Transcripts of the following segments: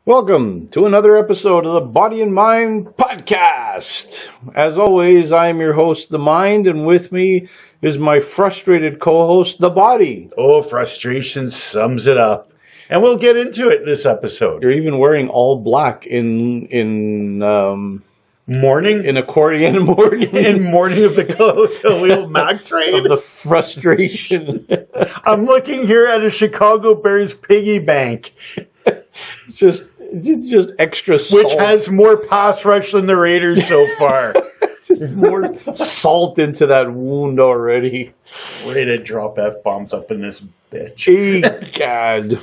Welcome to another episode of the Body and Mind Podcast. As always, I am your host, The Mind, and with me is my frustrated co-host, The Body. Oh, frustration sums it up. And we'll get into it this episode. You're even wearing all black in Morning? accordion morning. In morning of the Khalil Mack trade? Of the frustration. I'm looking here at a Chicago Bears piggy bank. It's just extra salt. Which has more pass rush than the Raiders so far. It's just more salt into that wound already. Way to drop F-bombs up in this bitch. Hey, God.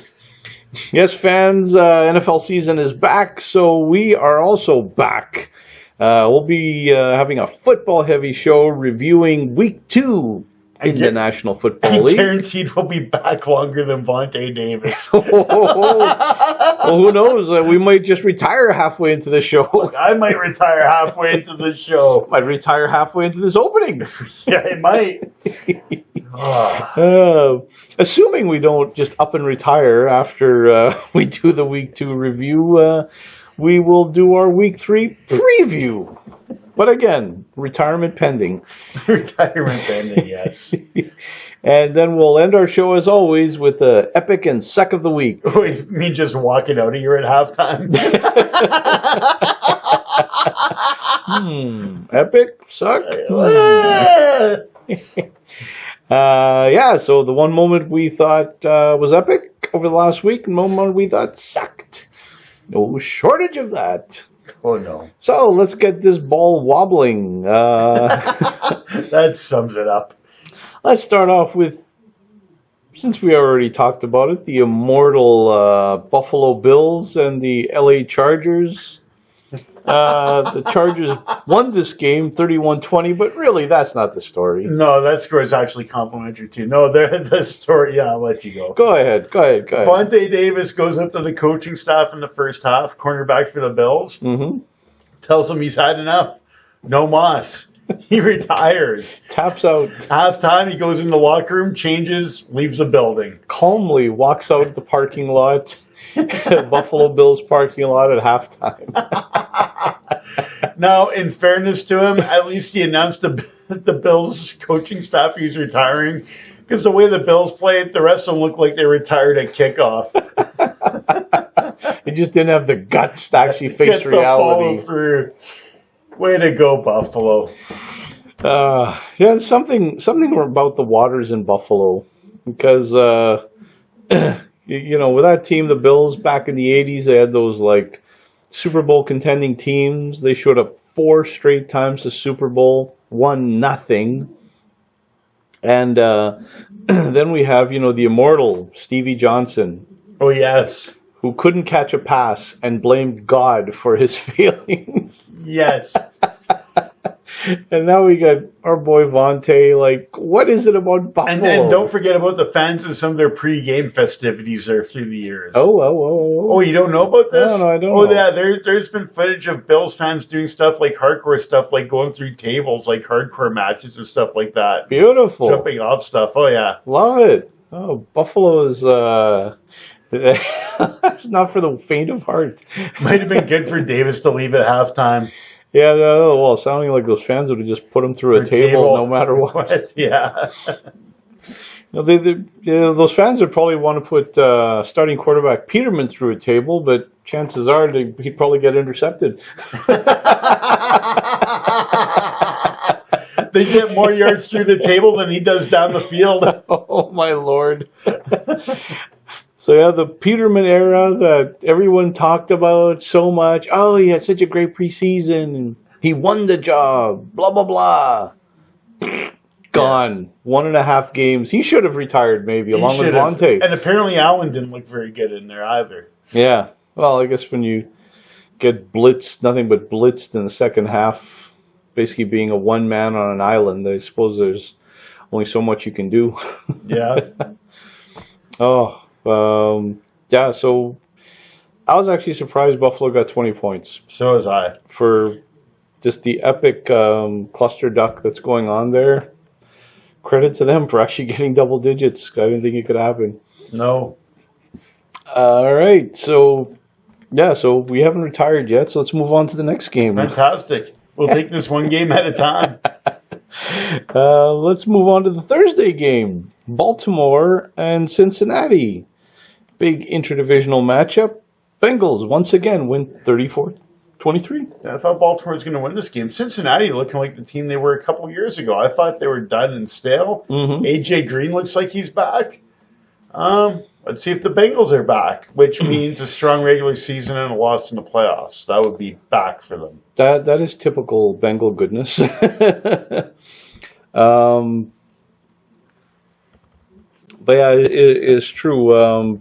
Yes, fans, NFL season is back, so we are also back. We'll be having a football-heavy show reviewing week 2 in the National Football League. Guaranteed we'll be back longer than Vontae Davis. Well, who knows? We might just retire halfway into the show. I might retire halfway into the show. Might retire halfway into this opening. Yeah, I might. Assuming we don't just up and retire after we do the week 2 review, we will do our week 3 preview. But again, retirement pending. Retirement pending, yes. And then we'll end our show, as always, with the epic and suck of the week. Wait, me just walking out of here at halftime? Epic? Suck? So the one moment we thought was epic over the last week, and one moment we thought sucked. No shortage of that. Oh, no. So let's get this ball wobbling. That sums it up. Let's start off with, since we already talked about it, the immortal Buffalo Bills and the LA Chargers. The Chargers won this game 31-20, but really that's not the story. No, that score is actually complimentary too. No, the story, yeah, I'll let you go. Go ahead. Vontae Davis goes up to the coaching staff in the first half, cornerback for the Bills, tells him he's had enough. No mas. He retires. Taps out. Halftime, he goes in the locker room, changes, leaves the building. Calmly walks out the parking lot, Buffalo Bills parking lot at halftime. Now, in fairness to him, at least he announced the Bills coaching staff he's retiring. Because the way the Bills played, the rest of them looked like they retired at kickoff. He just didn't have the guts to actually face reality. Follow through. Way to go, Buffalo. Something about the waters in Buffalo. Because, with that team, the Bills, back in the 80s, they had those, Super Bowl contending teams. They showed up 4 straight times to Super Bowl, won nothing. And then we have, the immortal Stevie Johnson. Oh, yes. Who couldn't catch a pass and blamed God for his failings. Yes. And now we got our boy Vontae. What is it about Buffalo? And don't forget about the fans and some of their pre-game festivities there through the years. Oh, you don't know about this? No, I don't know. Oh, yeah, there's been footage of Bills fans doing stuff like hardcore stuff, like going through tables, like hardcore matches and stuff like that. Beautiful. Jumping off stuff. Oh, yeah. Love it. Oh, Buffalo is... it's not for the faint of heart. Might have been good for Davis to leave at halftime. Yeah, well, sounding like those fans would have just put him through a table no matter what. Yeah. Those fans would probably want to put starting quarterback Peterman through a table, but chances are he'd probably get intercepted. They get more yards through the table than he does down the field. Oh, my Lord. So, the Peterman era that everyone talked about so much. Oh, he had such a great preseason. And he won the job. Blah, blah, blah. Gone. 1.5 games. He should have retired maybe, along with Vontae. And apparently Allen didn't look very good in there either. Yeah. Well, I guess when you get blitzed, nothing but blitzed in the second half, basically being a one man on an island, I suppose there's only so much you can do. Yeah. So I was actually surprised Buffalo got 20 points. So was I. For just the epic cluster duck that's going on there. Credit to them for actually getting double digits. I didn't think it could happen. No. All right, so Yeah, so we haven't retired yet, so let's move on to the next game. Fantastic. We'll take this one game at a time. Let's move on to the Thursday game. Baltimore and Cincinnati. Big interdivisional matchup. Bengals once again win 34-23. I thought Baltimore was going to win this game. Cincinnati looking like the team they were a couple years ago. I thought they were done and stale. AJ Green looks like he's back. Let's see if the Bengals are back, which means a strong regular season and a loss in the playoffs. That would be back for them. That is typical Bengal goodness. But yeah, it is true.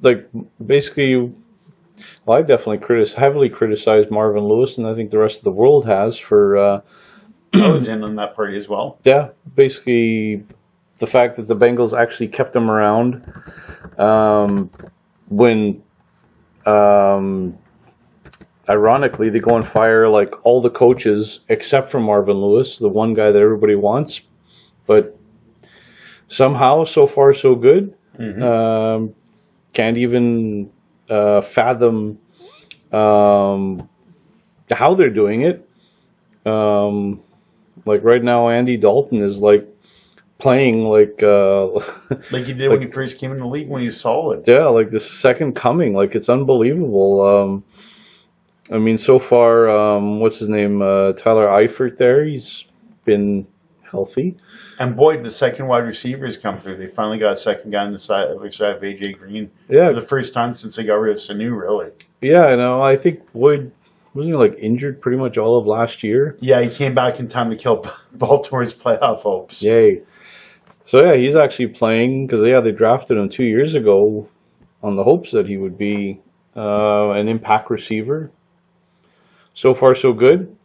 Like basically, well, I definitely heavily criticized Marvin Lewis, and I think the rest of the world has for. I was in on that party as well. Yeah, basically, the fact that the Bengals actually kept him around when, ironically, they go and fire like all the coaches except for Marvin Lewis, the one guy that everybody wants, but somehow, so far, so good. Can't even fathom how they're doing it. Like right now, Andy Dalton is like playing like he did when he first came in the league when he was solid. Yeah, like the second coming. Like it's unbelievable. I mean, so far, what's his name? Tyler Eifert there. He's been healthy. And Boyd, the second wide receiver, has come through. They finally got a second guy on the side of AJ Green. Yeah. For the first time since they got rid of Sanu, really. Yeah, I know. I think Boyd, wasn't he like injured pretty much all of last year? Yeah, he came back in time to kill Baltimore's playoff hopes. Yay. So yeah, he's actually playing because they drafted him 2 years ago on the hopes that he would be an impact receiver. So far, so good.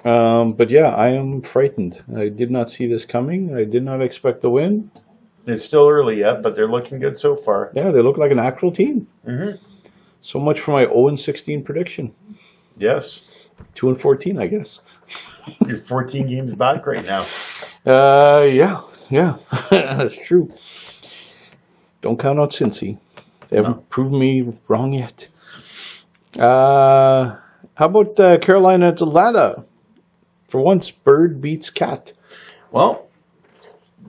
But yeah, I am frightened. I did not see this coming. I did not expect the win. It's still early yet, but they're looking good so far. Yeah, they look like an actual team. So much for my 0-16 prediction. Yes. 2-14, I guess. You're 14 games back right now. Yeah, that's true. Don't count out Cincy. They haven't proven me wrong yet. How about Carolina and Atlanta? For once, bird beats cat. Well,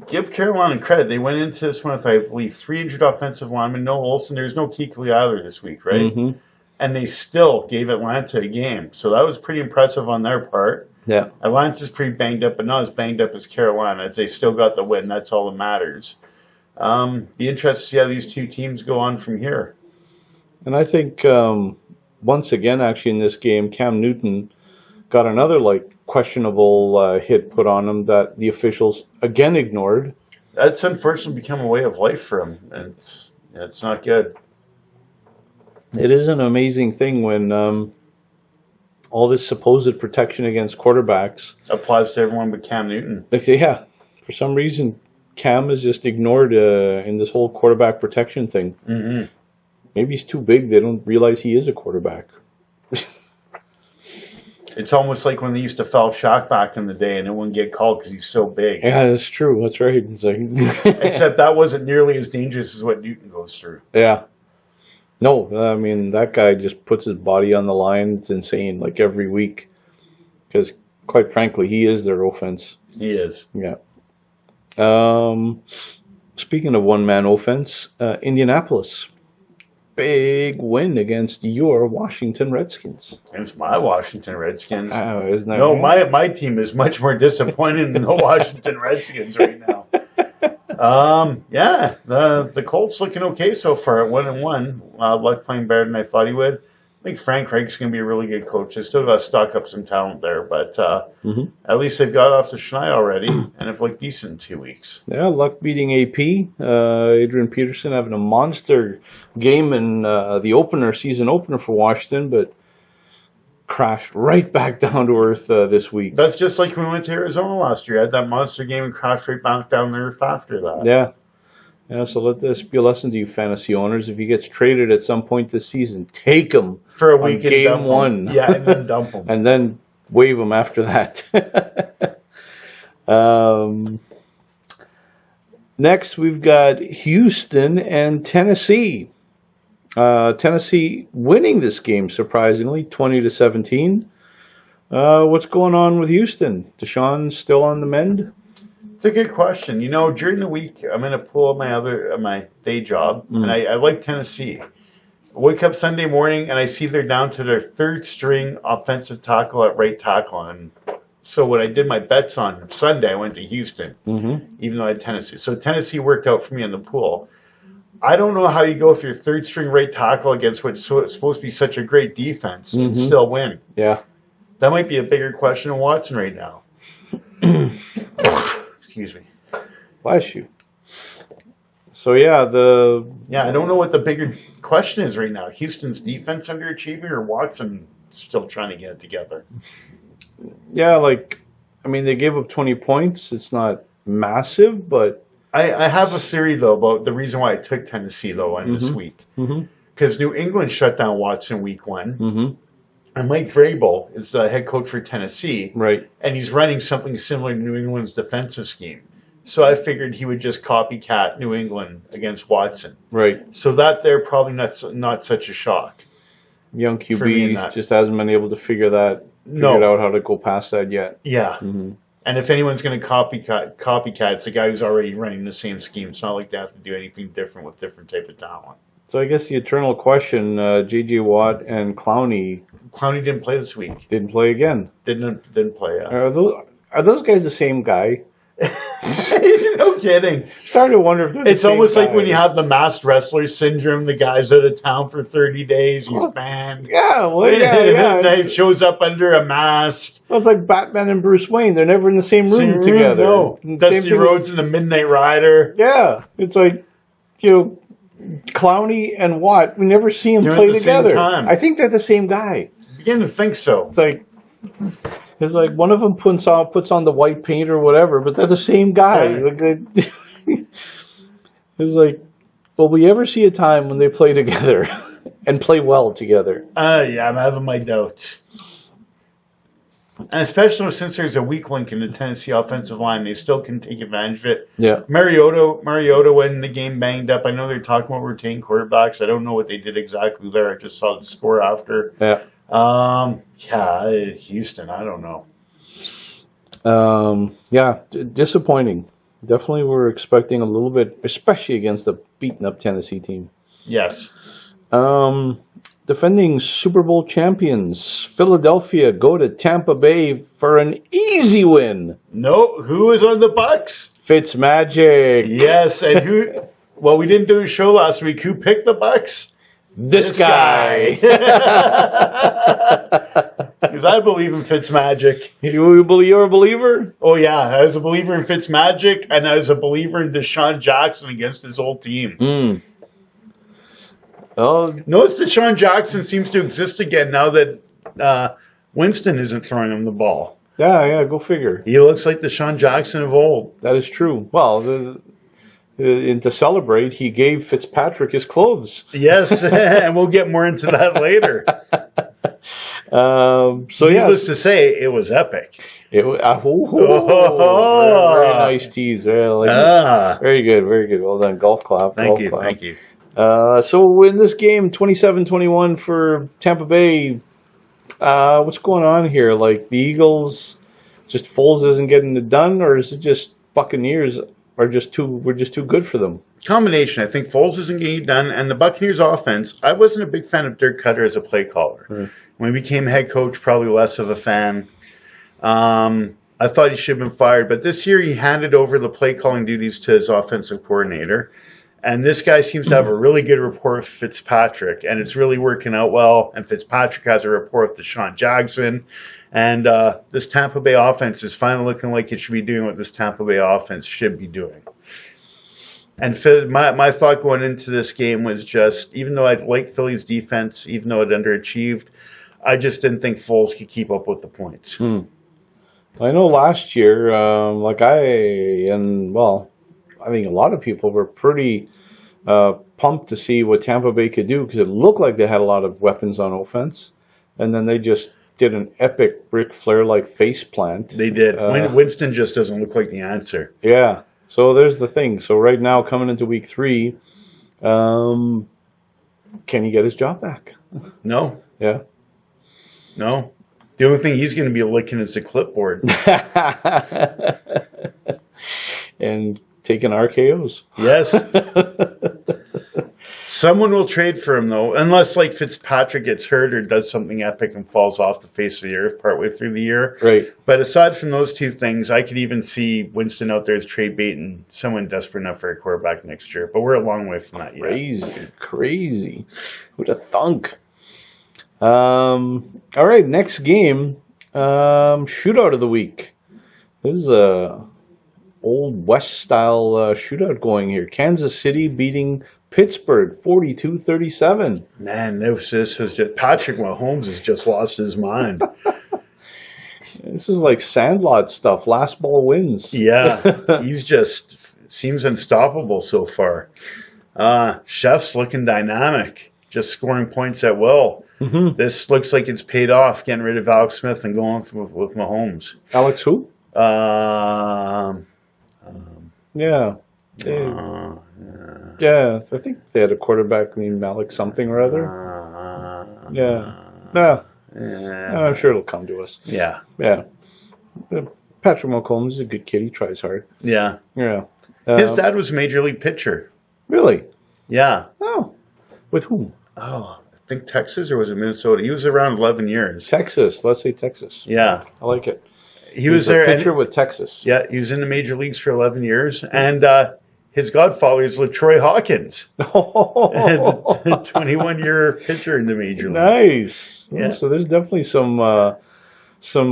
give Carolina credit. They went into this one with, I believe, 3 injured offensive linemen. No Olsen. There's no Kuechly either this week, right? And they still gave Atlanta a game. So that was pretty impressive on their part. Yeah. Atlanta's pretty banged up, but not as banged up as Carolina. They still got the win. That's all that matters. Be interested to see how these two teams go on from here. And I think, once again, actually, in this game, Cam Newton got another, questionable hit put on him that the officials, again, ignored. That's unfortunately become a way of life for him, and it's not good. It is an amazing thing when all this supposed protection against quarterbacks applies to everyone but Cam Newton. Yeah, for some reason, Cam is just ignored in this whole quarterback protection thing. Maybe he's too big. They don't realize he is a quarterback. It's almost like when they used to foul Shaq back in the day and it wouldn't get called because he's so big. Yeah, that's true. That's right. It's like except that wasn't nearly as dangerous as what Newton goes through. Yeah. No, I mean, that guy just puts his body on the line. It's insane, every week. Because, quite frankly, he is their offense. He is. Yeah. Speaking of one-man offense, Indianapolis. Big win against your Washington Redskins. Against my Washington Redskins. Isn't that no, right? my team is much more disappointed than the Washington Redskins right now. The Colts looking okay so far at 1-1. Luck playing better than I thought he would. I think Frank Reich's going to be a really good coach. They still got to stock up some talent there, but at least they've got off the schneid already and have looked decent in 2 weeks. Yeah, Luck beating AP. Adrian Peterson having a monster game in the season opener for Washington, but crashed right back down to earth this week. That's just like when we went to Arizona last year. I had that monster game and crashed right back down to earth after that. Yeah. Yeah, so let this be a lesson to you fantasy owners. If he gets traded at some point this season, take him for a week on game one. Yeah, and then dump him. And then waive him after that. Next, we've got Houston and Tennessee. Tennessee winning this game, surprisingly, 20-17. What's going on with Houston? Deshaun still on the mend? It's a good question. During the week, I'm going to pull up my day job, and I like Tennessee. I wake up Sunday morning, and I see they're down to their third string offensive tackle at right tackle. And so when I did my bets on Sunday, I went to Houston, even though I had Tennessee. So Tennessee worked out for me in the pool. I don't know how you go with your third string right tackle against what's supposed to be such a great defense and still win. Yeah. That might be a bigger question than Watson right now. Excuse me. Bless you. So, yeah, I don't know what the bigger question is right now. Houston's defense underachieving or Watson still trying to get it together? Yeah, they gave up 20 points. It's not massive, but... I have a theory, though, about the reason why I took Tennessee, though, on this week. Because New England shut down Watson week 1. And Mike Vrabel is the head coach for Tennessee. Right. And he's running something similar to New England's defensive scheme. So I figured he would just copycat New England against Watson. Right. So that they're probably not such a shock. Young QB just hasn't been able to figure out how to go past that yet. Yeah. And if anyone's going to copycat, it's the guy who's already running the same scheme. It's not like they have to do anything different with different type of talent. So I guess the eternal question, J.J. Watt and Clowney. Clowney didn't play this week. Didn't play again. Didn't play. Are those guys the same guy? No kidding. Starting to wonder if they're the It's same almost guys. like when you have the masked wrestler syndrome. The guy's out of town for 30 days. He's banned. Yeah, well, yeah. He shows up under a mask. Well, it's like Batman and Bruce Wayne. They're never in the same room together. No. Dusty Rhodes and the Midnight Rider. Yeah. It's like, Clowney and Watt, we never see them They're play at the together. same time. I think they're the same guy. I begin to think so. It's like one of them puts on the white paint or whatever, but they're the same guy. It's like, will we ever see a time when they play together and play well together? Yeah, I'm having my doubts. And especially since there's a weak link in the Tennessee offensive line, they still can take advantage of it. Yeah. Mariota when the game banged up. I know they're talking about rotating quarterbacks. I don't know what they did exactly there. I just saw the score after. Yeah. Houston, I don't know. Disappointing. Definitely we're expecting a little bit, especially against the beaten up Tennessee team. Yes. Defending Super Bowl champions, Philadelphia go to Tampa Bay for an easy win. No, who is on the Bucks? Fitzmagic. Yes, and who? Well, we didn't do a show last week. Who picked the Bucks? This guy. Because I believe in Fitzmagic. You're a believer? Oh, yeah. I was a believer in Fitzmagic, and I was a believer in Deshaun Jackson against his old team. Oh, notice Deshaun Jackson seems to exist again now that Winston isn't throwing him the ball. Yeah, go figure. He looks like Deshaun Jackson of old. That is true. Well, and to celebrate, he gave Fitzpatrick his clothes. Yes, and we'll get more into that later. Needless to say, it was epic. Very nice tease. Very good. Well done. Golf clap. Thank you. So in this game, 27-21 for Tampa Bay. What's going on here? Like the Eagles, just Foles isn't getting it done, or is it just Buccaneers we're just too good for them? Combination. I think Foles isn't getting it done, and the Buccaneers offense. I wasn't a big fan of Dirk Cutter as a play caller. When he became head coach, probably less of a fan. I thought he should have been fired, but this year he handed over the play calling duties to his offensive coordinator. And this guy seems to have a really good rapport with Fitzpatrick, and it's really working out well. And Fitzpatrick has a rapport with Deshaun Jackson. And this Tampa Bay offense is finally looking like it should be doing what this Tampa Bay offense should be doing. And my thought going into this game was just, even though I liked Philly's defense, even though it underachieved, I just didn't think Foles could keep up with the points. I know last year, I think a lot of people were pretty pumped to see what Tampa Bay could do because it looked like they had a lot of weapons on offense. And then they just did an epic Ric Flair-like face plant. They did. Winston just doesn't look like the answer. Yeah. So there's the thing. So right now, coming into week 3, can he get his job back? No. Yeah. No. The only thing he's going to be licking is the clipboard. And taking RKOs. Yes. Someone will trade for him, though, unless, like, Fitzpatrick gets hurt or does something epic and falls off the face of the earth partway through the year. Right. But aside from those two things, I could even see Winston out there as trade bait and someone desperate enough for a quarterback next year. But we're a long way from that yet. Crazy. Who'd have thunk? All right, next game. Shootout of the week. This is a old West style shootout going here. Kansas City beating Pittsburgh 42-37. Man, this is just Patrick Mahomes has just lost his mind. This is like Sandlot stuff. Last ball wins. Yeah, he's just seems unstoppable so far. Chef's looking dynamic, just scoring points at will. Mm-hmm. This looks like it's paid off, getting rid of Alex Smith and going with Mahomes. Alex who? Yeah. Yeah, I think they had a quarterback named Alex something or other. Yeah. I'm sure it'll come to us. Yeah. Yeah. Patrick Mahomes is a good kid. He tries hard. Yeah. Yeah. His dad was a major league pitcher. Really? Yeah. Oh. With whom? Oh, I think Texas or was it Minnesota? He was around 11 years. Texas. Let's say Texas. Yeah. I like it. He was there. A pitcher with Texas. Yeah, he was in the major leagues for 11 years. And his godfather is LaTroy Hawkins. A 21-year pitcher in the major league. Nice. Yeah. So there's definitely some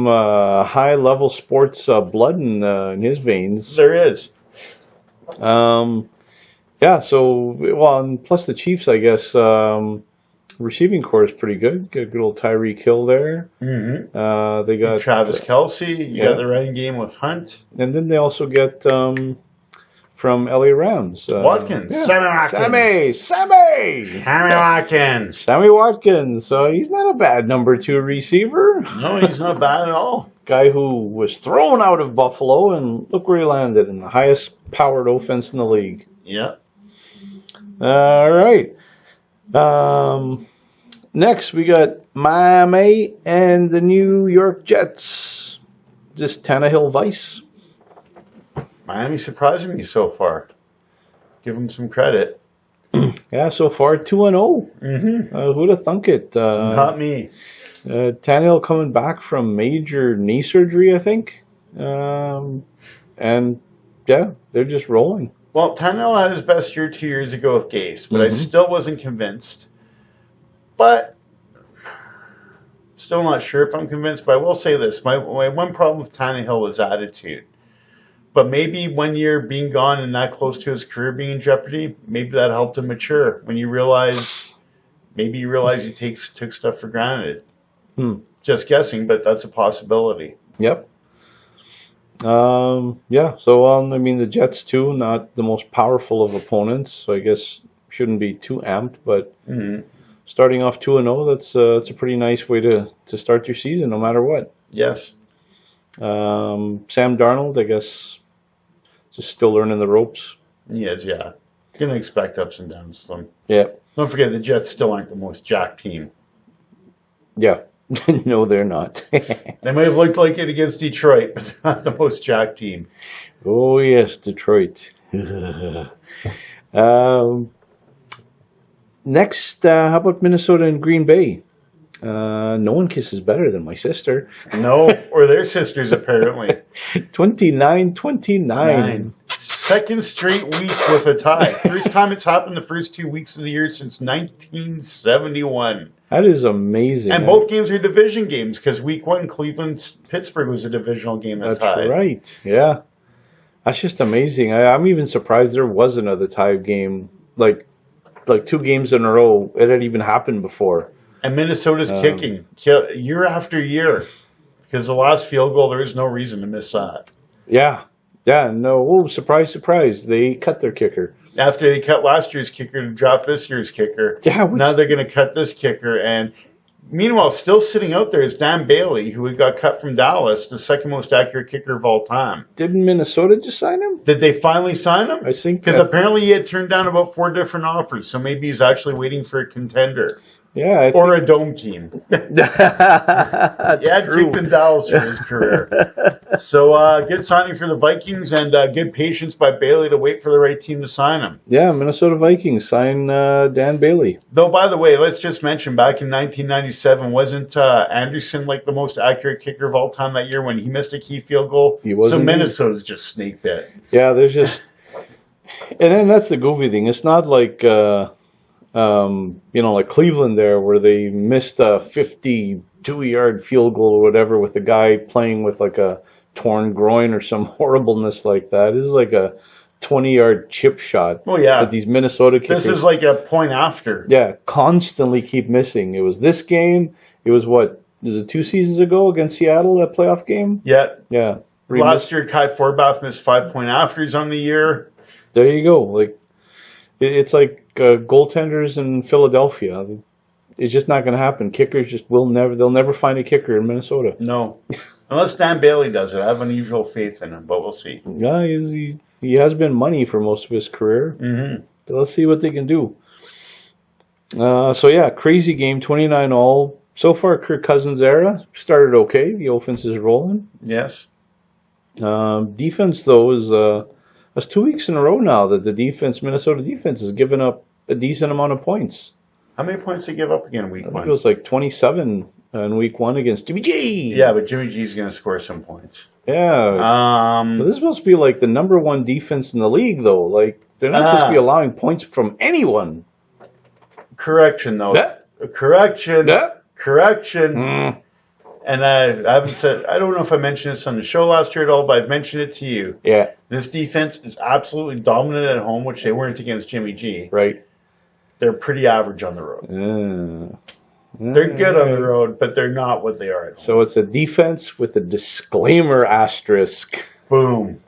high-level sports blood in his veins. There is. Yeah, so, well, and plus the Chiefs, I guess, receiving core is pretty good. Got a good old Tyreek Hill there. Mm-hmm. They got Travis Kelce. You got the running game with Hunt. And then they also get from LA Rams. Watkins. Yeah. Sammy Watkins. Sammy Watkins. Sammy Watkins. So he's not a bad number 2 receiver. No, he's not bad at all. Guy who was thrown out of Buffalo, and look where he landed, in the highest powered offense in the league. Yeah. All right. Next, we got Miami and the New York Jets. Just Tannehill Vice. Miami surprising me so far. Give them some credit. Yeah, so far 2-0. Mm-hmm. Who'd have thunk it? Not me. Tannehill coming back from major knee surgery, I think. And yeah, they're just rolling. Well, Tannehill had his best year 2 years ago with Gase, but I still wasn't convinced. But still not sure if I'm convinced. But I will say this: my one problem with Tannehill was attitude. But maybe 1 year being gone and that close to his career being in jeopardy, maybe that helped him mature. When you realize, maybe you realize he took stuff for granted. Just guessing, but that's a possibility. Yep. Yeah. So I mean, the Jets too, not the most powerful of opponents, so I guess shouldn't be too amped. But starting off 2-0, that's a pretty nice way to start your season, no matter what. Yes. Sam Darnold, I guess, just still learning the ropes. He is, yeah. Going to expect ups and downs from him. Yeah. Don't forget, the Jets still aren't the most jacked team. Yeah. No, they're not. They might have looked like it against Detroit, but they're not the most jacked team. Oh, yes, Detroit. Next, how about Minnesota and Green Bay? No one kisses better than my sister. No, or their sisters, apparently. 29-29. Second straight week with a tie. First time it's happened the first 2 weeks of the year since 1971. That is amazing. And both games are division games because week 1, Cleveland-Pittsburgh was a divisional game that tied. That's right, yeah. That's just amazing. I'm even surprised there was another tie game. Like 2 games in a row. It had even happened before. And Minnesota's kicking year after year. Because the last field goal, there is no reason to miss that. Yeah. Yeah, no. Oh, surprise, surprise. They cut their kicker. After they cut last year's kicker to draft this year's kicker. Yeah, now they're going to cut this kicker. And Meanwhile, still sitting out there is Dan Bailey, who got cut from Dallas, the second most accurate kicker of all time. Didn't Minnesota just sign him? Did they finally sign him? I think because apparently he had turned down about 4 different offers, so maybe he's actually waiting for a contender. Yeah, or a dome team. He had kicked in Dallas for his career. So good signing for the Vikings and good patience by Bailey to wait for the right team to sign him. Yeah, Minnesota Vikings sign Dan Bailey. Though, by the way, let's just mention back in 1997, wasn't Anderson like the most accurate kicker of all time that year when he missed a key field goal? He was. So Minnesota's just snake bit. Yeah, there's just, and then that's the goofy thing. It's not like. Like Cleveland there, where they missed a 52-yard field goal or whatever with a guy playing with like a torn groin or some horribleness like that. This is like a 20-yard chip shot. Oh, yeah. That these Minnesota kickers. This is like a point after. Yeah, constantly keep missing. It was this game. It was what? Was it 2 seasons ago against Seattle, that playoff game? Yeah. Yeah. Last year, Kai Forbath missed 5-point afters on the year. There you go. Like, it's like goaltenders in Philadelphia. It's just not going to happen. Kickers just they'll never find a kicker in Minnesota. No. Unless Dan Bailey does it. I have unusual faith in him, but we'll see. Yeah, he has been money for most of his career. Mm-hmm. But let's see what they can do. Crazy game, 29-all. So far, Kirk Cousins' era started okay. The offense is rolling. Yes. Defense, though, is... That's 2 weeks in a row now that the Minnesota defense, has given up a decent amount of points. How many points did they give up again in week 1? It was like 27 in week 1 against Jimmy G. Yeah, but Jimmy G's going to score some points. Yeah. But this is supposed to be like the number 1 defense in the league, though. Like, they're not supposed to be allowing points from anyone. Correction, though. Yeah. Correction. Yeah. Correction. And I haven't said, I don't know if I mentioned this on the show last year at all, but I've mentioned it to you. Yeah. This defense is absolutely dominant at home, which they weren't against Jimmy G. Right. They're pretty average on the road. They're good on the road, but they're not what they are at home. So it's a defense with a disclaimer asterisk. Boom.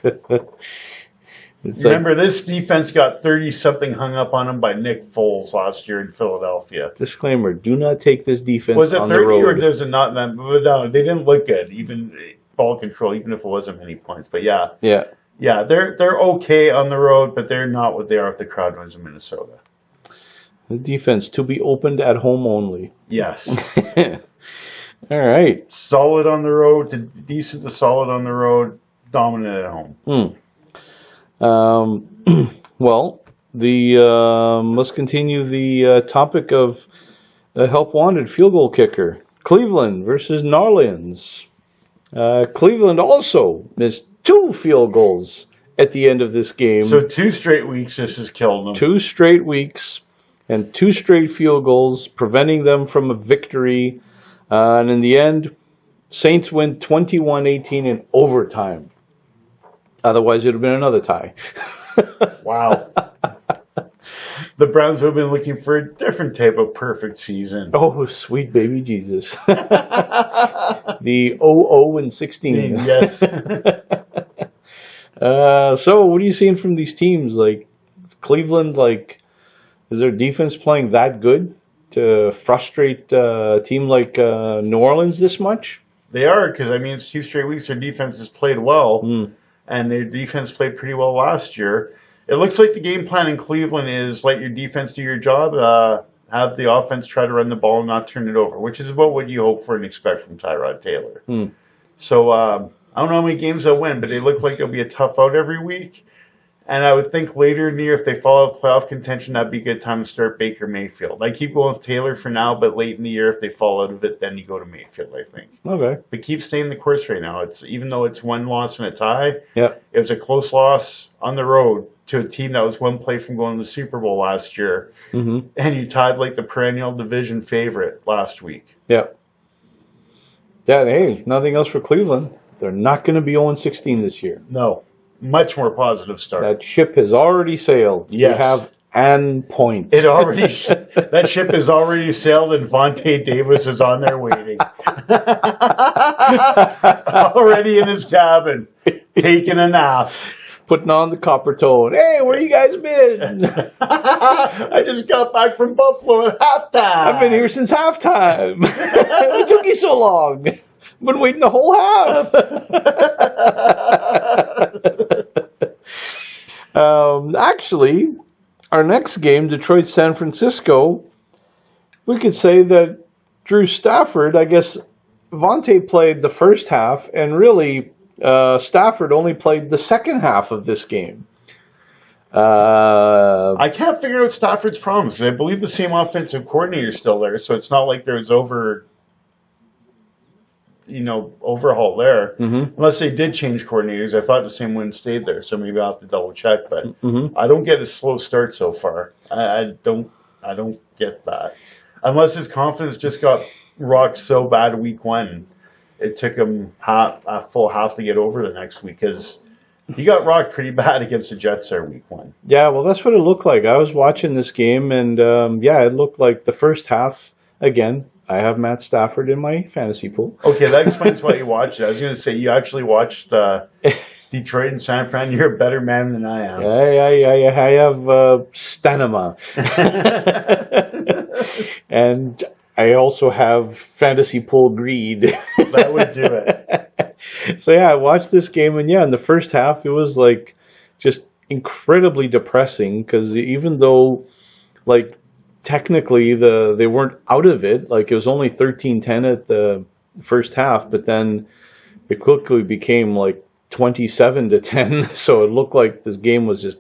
Remember, this defense got 30-something hung up on them by Nick Foles last year in Philadelphia. Disclaimer, do not take this defense on the road. Was it 30 or does it not? No, they didn't look good, even ball control, even if it wasn't many points. But yeah. Yeah. Yeah, they're okay on the road, but they're not what they are if the crowd wins in Minnesota. The defense to be opened at home only. Yes. All right. Solid on the road, decent to solid on the road, dominant at home. Let's continue the topic of a help wanted field goal kicker. Cleveland versus New Orleans. Cleveland also missed 2 field goals at the end of this game. So 2 straight weeks this has killed them. 2 straight weeks and 2 straight field goals, preventing them from a victory. And in the end, Saints win 21-18 in overtime. Otherwise, it would have been another tie. Wow. The Browns have been looking for a different type of perfect season. Oh, sweet baby Jesus. The 0-16. Yes. So what are you seeing from these teams? Like, Cleveland, is their defense playing that good to frustrate a team like New Orleans this much? They are, because, it's 2 straight weeks their defense has played well. And their defense played pretty well last year. It looks like the game plan in Cleveland is let your defense do your job, have the offense try to run the ball and not turn it over, which is about what you hope for and expect from Tyrod Taylor. So I don't know how many games they'll win, but they look like it'll be a tough out every week. And I would think later in the year, if they fall out of playoff contention, that'd be a good time to start Baker Mayfield. I keep going with Taylor for now, but late in the year, if they fall out of it, then you go to Mayfield, I think. Okay. But keep staying the course right now. Even though it's 1 loss and a tie, yeah, it was a close loss on the road to a team that was 1 play from going to the Super Bowl last year. And you tied like the perennial division favorite last week. Yeah. Yeah, hey, nothing else for Cleveland. They're not going to be 0-16 this year. No. Much more positive start. That ship has already sailed. Yes. We have an point. That ship has already sailed and Vontae Davis is on there waiting. Already in his cabin, taking a nap. putting on the copper tone. Hey, where you guys been? I just got back from Buffalo at halftime. I've been here since halftime. What took you so long? I've been waiting the whole half. Actually, our next game, Detroit-San Francisco, we could say that Drew Stafford, I guess Vontae played the first half, and really Stafford only played the second half of this game. I can't figure out Stafford's problems because I believe the same offensive coordinator is still there, so it's not like there's overhaul there. Mm-hmm. Unless they did change coordinators. I thought the same one stayed there, so maybe I'll have to double check. But I don't get a slow start so far. I don't get that. Unless his confidence just got rocked so bad week 1, it took him a full half to get over the next week because he got rocked pretty bad against the Jets there week 1. Yeah, well, that's what it looked like. I was watching this game, and it looked like the first half, again, I have Matt Stafford in my fantasy pool. Okay, that explains why you watched it. I was going to say, you actually watched Detroit and San Fran. You're a better man than I am. I have stamina. And I also have fantasy pool greed. That would do it. So, I watched this game, and in the first half, it was like just incredibly depressing because even though, like, technically they weren't out of it, like it was only 13-10 at the first half, but then it quickly became like 27-10. So it looked like this game was just,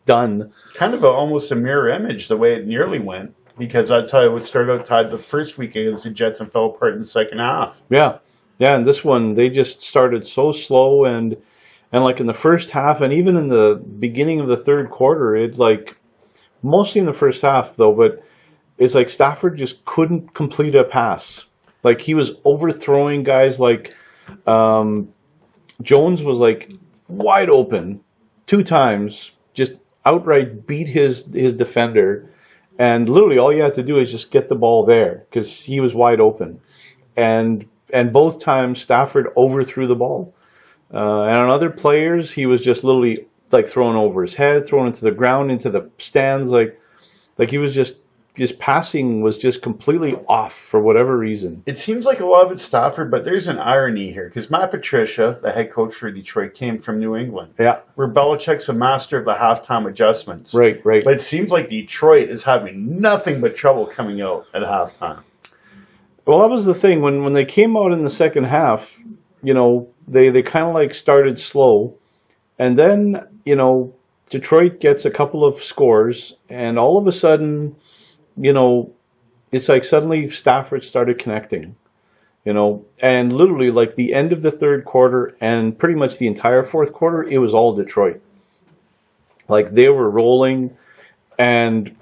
done. Kind of almost a mirror image the way it nearly went, because that's how it started out tied the first week against the Jets and fell apart in the second half. Yeah, and this one, they just started so slow, and like in the first half, and even in the beginning of the third quarter, it like, mostly in the first half though, but it's like Stafford just couldn't complete a pass. Like he was overthrowing guys, like Jones was like wide open 2 times, just outright beat his defender, and literally all you had to do is just get the ball there because he was wide open. And both times Stafford overthrew the ball. And on other players, he was just literally like thrown over his head, thrown into the ground, into the stands. Like he was just, his passing was just completely off for whatever reason. It seems like a lot of it's Stafford, but there's an irony here because Matt Patricia, the head coach for Detroit, came from New England. Yeah. Where Belichick's a master of the halftime adjustments. Right. But it seems like Detroit is having nothing but trouble coming out at halftime. Well, that was the thing. When they came out in the second half, they kind of like started slow. And then, Detroit gets a couple of scores, and all of a sudden, it's like suddenly Stafford started connecting, and literally like the end of the third quarter and pretty much the entire fourth quarter, it was all Detroit. Like they were rolling, and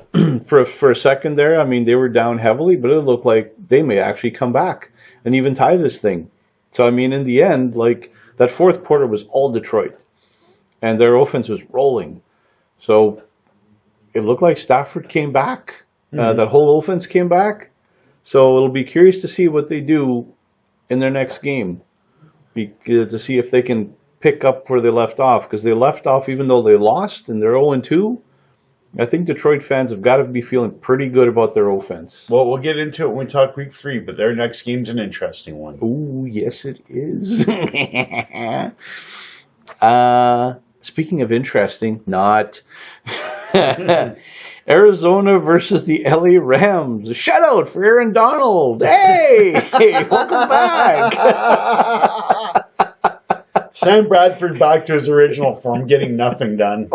for a second there, I mean, they were down heavily, but it looked like they may actually come back and even tie this thing. So, I mean, in the end, like that fourth quarter was all Detroit. And their offense was rolling. So it looked like Stafford came back. That whole offense came back. So it'll be curious to see what they do in their next game. To see if they can pick up where they left off. Because they left off even though they lost and they're 0-2. I think Detroit fans have got to be feeling pretty good about their offense. Well, we'll get into it when we talk week 3. But their next game's an interesting one. Ooh, yes it is. Speaking of interesting, not. Arizona versus the LA Rams. A shutout for Aaron Donald. Hey, welcome back. Sam Bradford back to his original form, getting nothing done.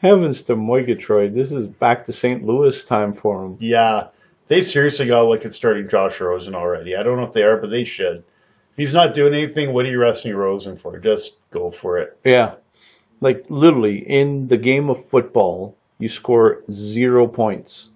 Heavens to Murgatroyd. This is back to St. Louis time for him. Yeah, they seriously got to look at starting Josh Rosen already. I don't know if they are, but they should. He's not doing anything. What are you resting Rosen for? Just go for it. Yeah. Like, literally, in the game of football, you score 0 points.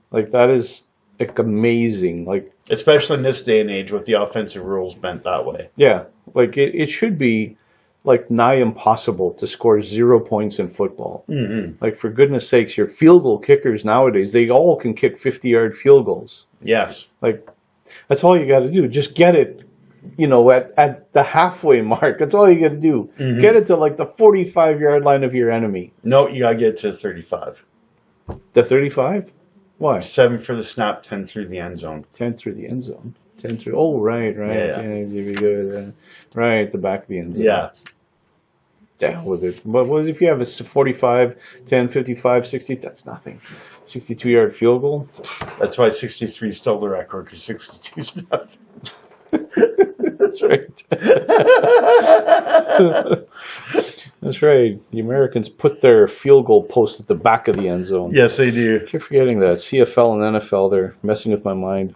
Like, that is, like, amazing. Like, especially in this day and age with the offensive rules bent that way. Yeah. Like, it should be, like, nigh impossible to score 0 points in football. Mm-hmm. Like, for goodness sakes, your field goal kickers nowadays, they all can kick 50-yard field goals. Yes. Like, that's all you got to do. Just get it at the halfway mark. That's all you got to do. Mm-hmm. Get it to like the 45-yard line of your enemy. No, you got to get to 35. The 35? Why? 7 for the snap, 10 through the end zone. 10 through the end zone. 10 through. Oh, right. Yeah. Right, the back of the end zone. Yeah. Down with it. But what if you have a 45, 10, 55, 60? That's nothing. 62-yard field goal. That's why 63 is still the record, because 62 is nothing. That's right. That's right. The Americans put their field goal post at the back of the end zone. Yes, they do. I keep forgetting that. CFL and NFL, they're messing with my mind.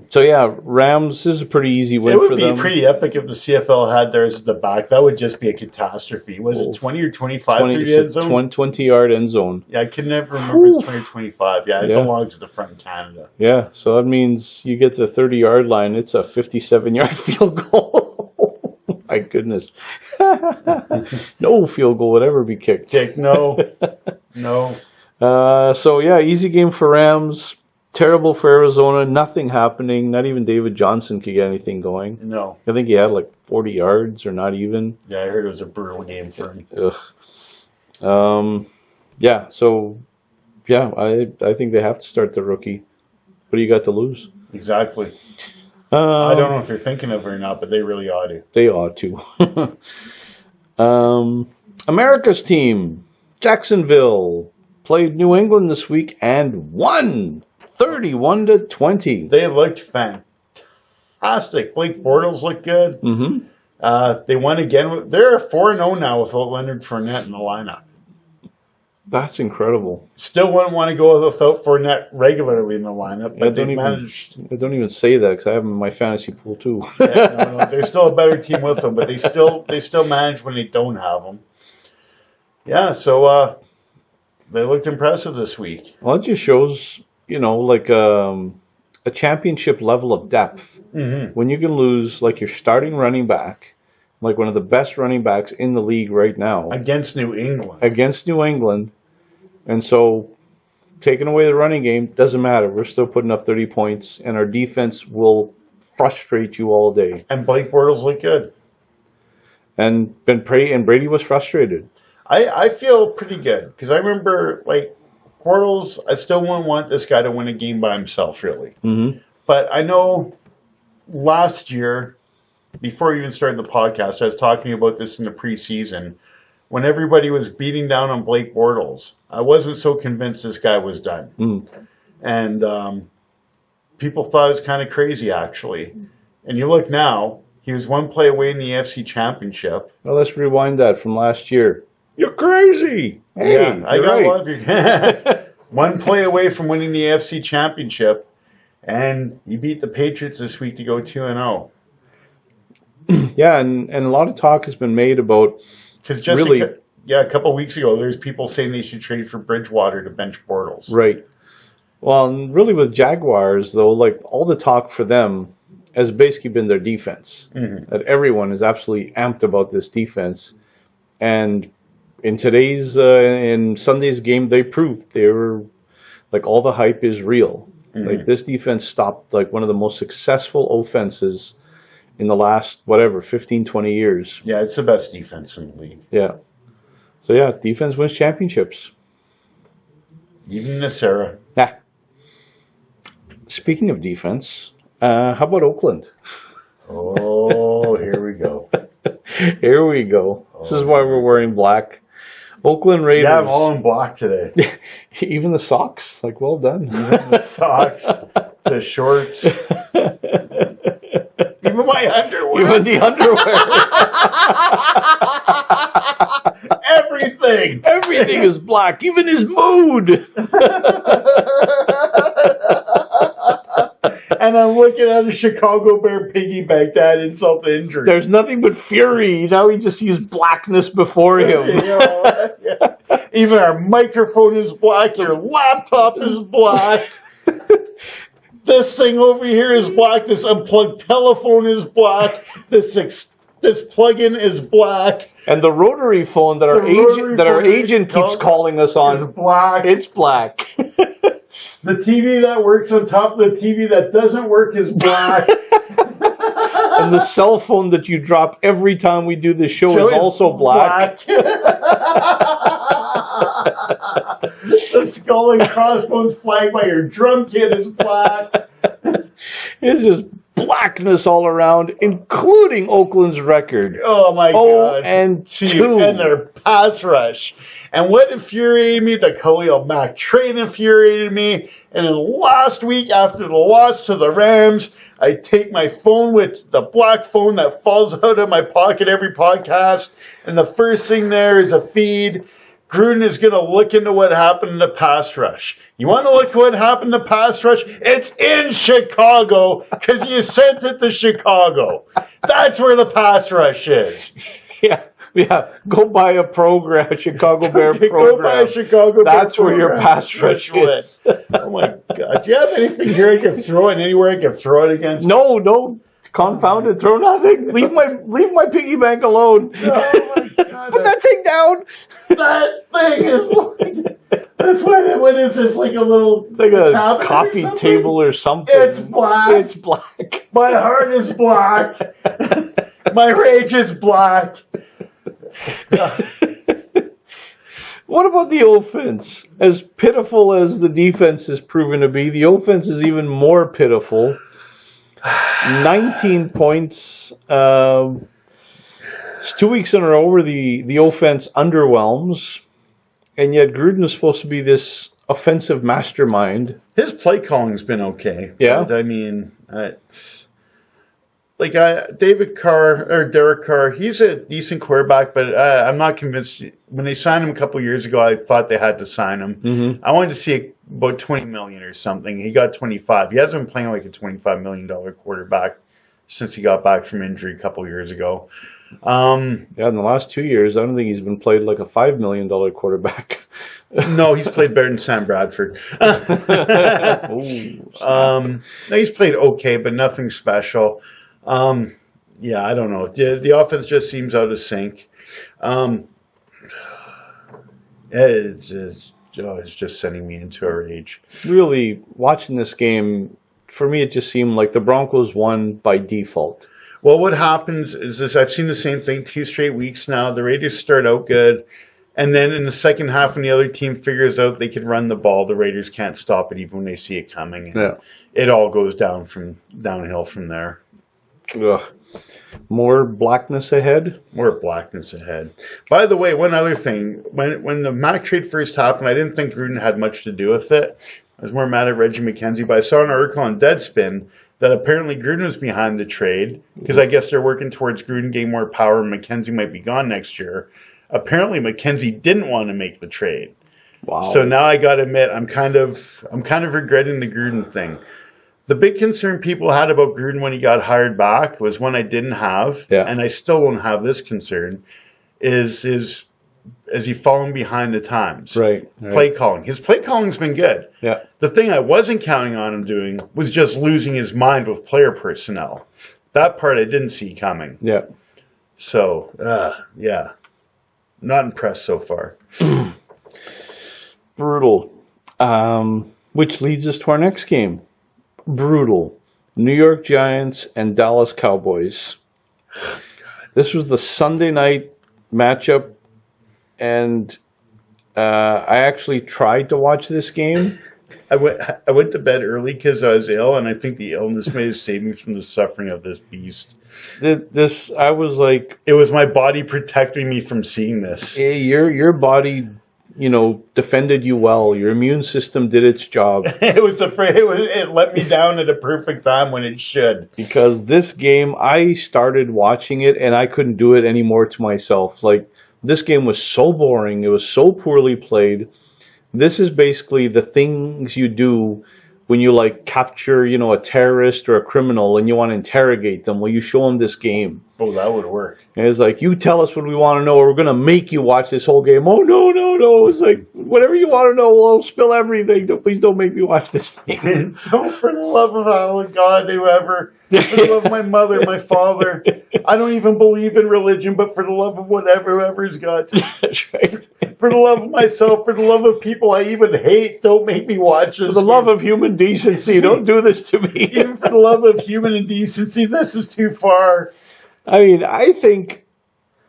So, yeah, Rams is a pretty easy win for them. It would be pretty epic if the CFL had theirs at the back. That would just be a catastrophe. Was it 20 or 25 through the end zone? 20-yard end zone. Yeah, I can never remember if it's 20 or 25. Yeah, it belongs to the front in Canada. Yeah, so that means you get to the 30-yard line, it's a 57-yard field goal. My goodness. No field goal would ever be kicked. No. So, yeah, easy game for Rams. Terrible for Arizona. Nothing happening. Not even David Johnson could get anything going. No. I think he had like 40 yards or not even. Yeah, I heard it was a brutal game for him. Yeah, so, yeah, I think they have to start the rookie. What do you got to lose? Exactly. I don't know if they're thinking of it or not, but they really ought to. They ought to. America's team, Jacksonville, played New England this week and won 31-20. They looked fantastic. Blake Bortles looked good. Mm-hmm. They won again. They're 4-0 now without Leonard Fournette in the lineup. That's incredible. Still wouldn't want to go without Fournette regularly in the lineup, but they managed. I don't even say that because I have him in my fantasy pool too. No, they're still a better team with them, but they still manage when they don't have them. Yeah, so they looked impressive this week. Well, it just shows, like a championship level of depth. Mm-hmm. When you can lose like your starting running back, like one of the best running backs in the league right now. Against New England. And so taking away the running game doesn't matter. We're still putting up 30 points, and our defense will frustrate you all day. And Blake Bortles looked good. And Brady was frustrated. I feel pretty good because I remember, like, Bortles, I still wouldn't want this guy to win a game by himself, really. Mm-hmm. But I know last year, before we even started the podcast, I was talking about this in the preseason. When everybody was beating down on Blake Bortles, I wasn't so convinced this guy was done. Mm. And people thought it was kind of crazy, actually. And you look now, he was one play away in the AFC Championship. Well, let's rewind that from last year. You're crazy. Hey, yeah, I got love you. One play away from winning the AFC Championship, and he beat the Patriots this week to go 2-0. Yeah, and a lot of talk has been made about... Because a couple of weeks ago, there's people saying they should trade for Bridgewater to bench Bortles. Right. Well, and really with Jaguars, though, like all the talk for them has basically been their defense. Mm-hmm. That everyone is absolutely amped about this defense. And in in Sunday's game, they proved they were, like, all the hype is real. Mm-hmm. Like, this defense stopped, like, one of the most successful offenses in the last, 15, 20 years. Yeah, it's the best defense in the league. Yeah. So, yeah, defense wins championships. Even in this era. Ah. Speaking of defense, how about Oakland? Oh, here we go. Here we go. This is why we're wearing black. Oakland Raiders. Yeah, I'm all in black today. Even the socks. Like, well done. Even the socks, the shorts. Even my underwear. Even the underwear. Everything. Everything is black. Even his mood. And I'm looking at a Chicago Bear piggy bank to add insult to injury. There's nothing but fury. Now he just sees blackness before him. Yeah. Even our microphone is black. Your laptop is black. This thing over here is black. This unplugged telephone is black. This plug-in is black. And the rotary phone that our agent keeps calling us on is black. It's black. The TV that works on top of the TV that doesn't work is black. And the cell phone that you drop every time we do this show is also black. The skull and crossbones flag by your drum kit is black. It's just blackness all around, including Oakland's record. Oh my God. And 2. And their pass rush. And what infuriated me, the Khalil Mack trade infuriated me. And then last week after the loss to the Rams, I take my phone with the black phone that falls out of my pocket every podcast. And the first thing there is a feed. Gruden is going to look into what happened in the pass rush. You want to look at what happened in the pass rush? It's in Chicago because you sent it to Chicago. That's where the pass rush is. Yeah. Go buy a program, Chicago Bear program. Go buy a Chicago Bear That's where your pass rush is. Oh my God. Do you have anything here I can throw it anywhere I can throw it against? No. Confound it. Throw nothing. Leave my piggy bank alone. Oh my God. Put that thing down. That thing is like, that's what is this, like a little... It's like a coffee table or something. It's black. It's black. My heart is black. My rage is black. What about the offense? As pitiful as the defense has proven to be, the offense is even more pitiful. 19 points. It's 2 weeks in a row where the offense underwhelms, and yet Gruden is supposed to be this offensive mastermind. His play calling's been okay. Yeah. But, I mean, Derek Carr, he's a decent quarterback, but I'm not convinced. When they signed him a couple years ago, I thought they had to sign him. Mm-hmm. I wanted to see about $20 million or something. He got 25. He hasn't been playing like a $25 million quarterback since he got back from injury a couple years ago. In the last 2 years, I don't think he's been played like a $5 million quarterback. No, he's played better than Sam Bradford. He's played okay, but nothing special. I don't know. The offense just seems out of sync. It's just sending me into a rage. Really, watching this game, for me, it just seemed like the Broncos won by default. Well, what happens is this. I've seen the same thing 2 straight weeks now. The Raiders start out good, and then in the second half, when the other team figures out they can run the ball, the Raiders can't stop it even when they see it coming. And it all goes downhill from there. Ugh. More blackness ahead? More blackness ahead. By the way, one other thing. When the Mack trade first happened, I didn't think Gruden had much to do with it. I was more mad at Reggie McKenzie, but I saw an article on Deadspin that apparently Gruden was behind the trade because I guess they're working towards Gruden getting more power and McKenzie might be gone next year. Apparently McKenzie didn't want to make the trade. Wow. So now I got to admit I'm kind of regretting the Gruden thing. The big concern people had about Gruden when he got hired back was one I didn't have, and I still won't have this concern, is he falling behind the times? Right. Play calling. His play calling's been good. Yeah. The thing I wasn't counting on him doing was just losing his mind with player personnel. That part I didn't see coming. Yeah. So, not impressed so far. Brutal. Which leads us to our next game. Brutal. New York Giants and Dallas Cowboys. This was the Sunday night matchup, and I actually tried to watch this game. I went to bed early because I was ill, and I think the illness may have saved me from the suffering of this beast. I was like... It was my body protecting me from seeing this. Your body... defended you well. Your immune system did its job. It let me down at a perfect time when it should. Because this game, I started watching it and I couldn't do it anymore to myself. Like, this game was so boring. It was so poorly played. This is basically the things you do when you capture, a terrorist or a criminal and you want to interrogate them. Well, you show them this game. Oh, that would work. And it's like, you tell us what we want to know, or we're going to make you watch this whole game. Oh, no. It's like, whatever you want to know, we'll spill everything. Please don't make me watch this thing. Don't, for the love of God, whoever. For the love of my mother, my father. I don't even believe in religion, but for the love of whoever's got. That's right. For the love of myself, for the love of people I even hate, don't make me watch this. For the love of human decency, don't do this to me. Even for the love of human indecency, this is too far. I mean, I think,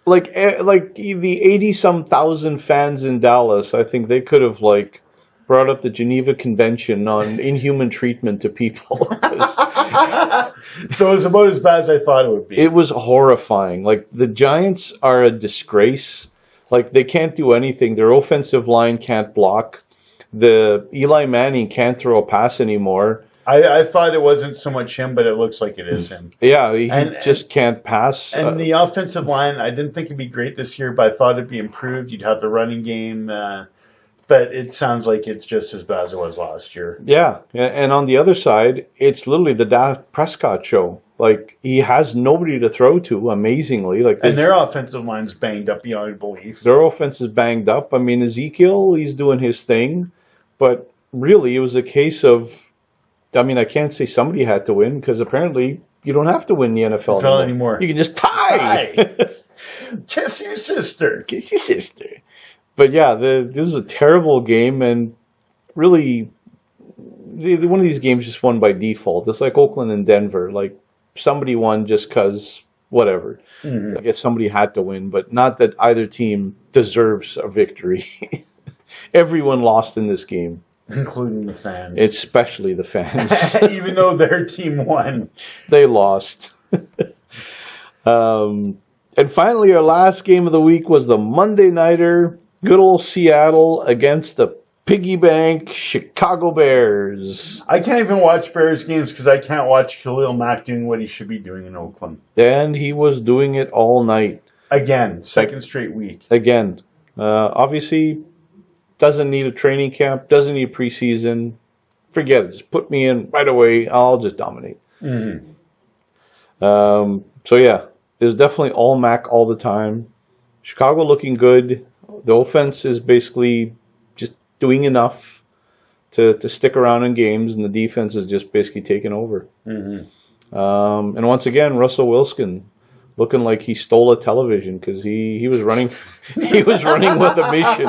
like the 80-some thousand fans in Dallas, I think they could have, like, brought up the Geneva Convention on inhuman treatment to people. So it was about as bad as I thought it would be. It was horrifying. Like, the Giants are a disgrace. Like, they can't do anything. Their offensive line can't block. The Eli Manning can't throw a pass anymore. I thought it wasn't so much him, but it looks like it is him. Yeah, he just can't pass. And the offensive line, I didn't think it'd be great this year, but I thought it'd be improved. You'd have the running game, but it sounds like it's just as bad as it was last year. Yeah, and on the other side, it's literally the Dak Prescott show. Like, he has nobody to throw to, amazingly. And their offensive line's banged up beyond belief. Their offense is banged up. I mean, Ezekiel, he's doing his thing, but really, it was a case of, I mean, I can't say somebody had to win, because apparently you don't have to win the NFL anymore. You can just tie. Kiss your sister. Kiss your sister. But yeah, this is a terrible game, and really, one of these games just won by default. It's like Oakland and Denver. Like, somebody won just because, whatever. Mm-hmm. I guess somebody had to win, but not that either team deserves a victory. Everyone lost in this game. Including the fans. Especially the fans. Even though their team won. They lost. And finally, our last game of the week was the Monday Nighter. Good old Seattle against the piggy bank Chicago Bears. I can't even watch Bears games because I can't watch Khalil Mack doing what he should be doing in Oakland. And he was doing it all night. Again, second straight week. Again. Obviously, doesn't need a training camp, doesn't need preseason. Forget it. Just put me in right away. I'll just dominate. Mm-hmm. So, yeah, it was definitely all Mac all the time. Chicago looking good. The offense is basically just doing enough to stick around in games, and the defense is just basically taking over. Mm-hmm. And once again, Russell Wilson looking like he stole a television because he was running he was running with a mission.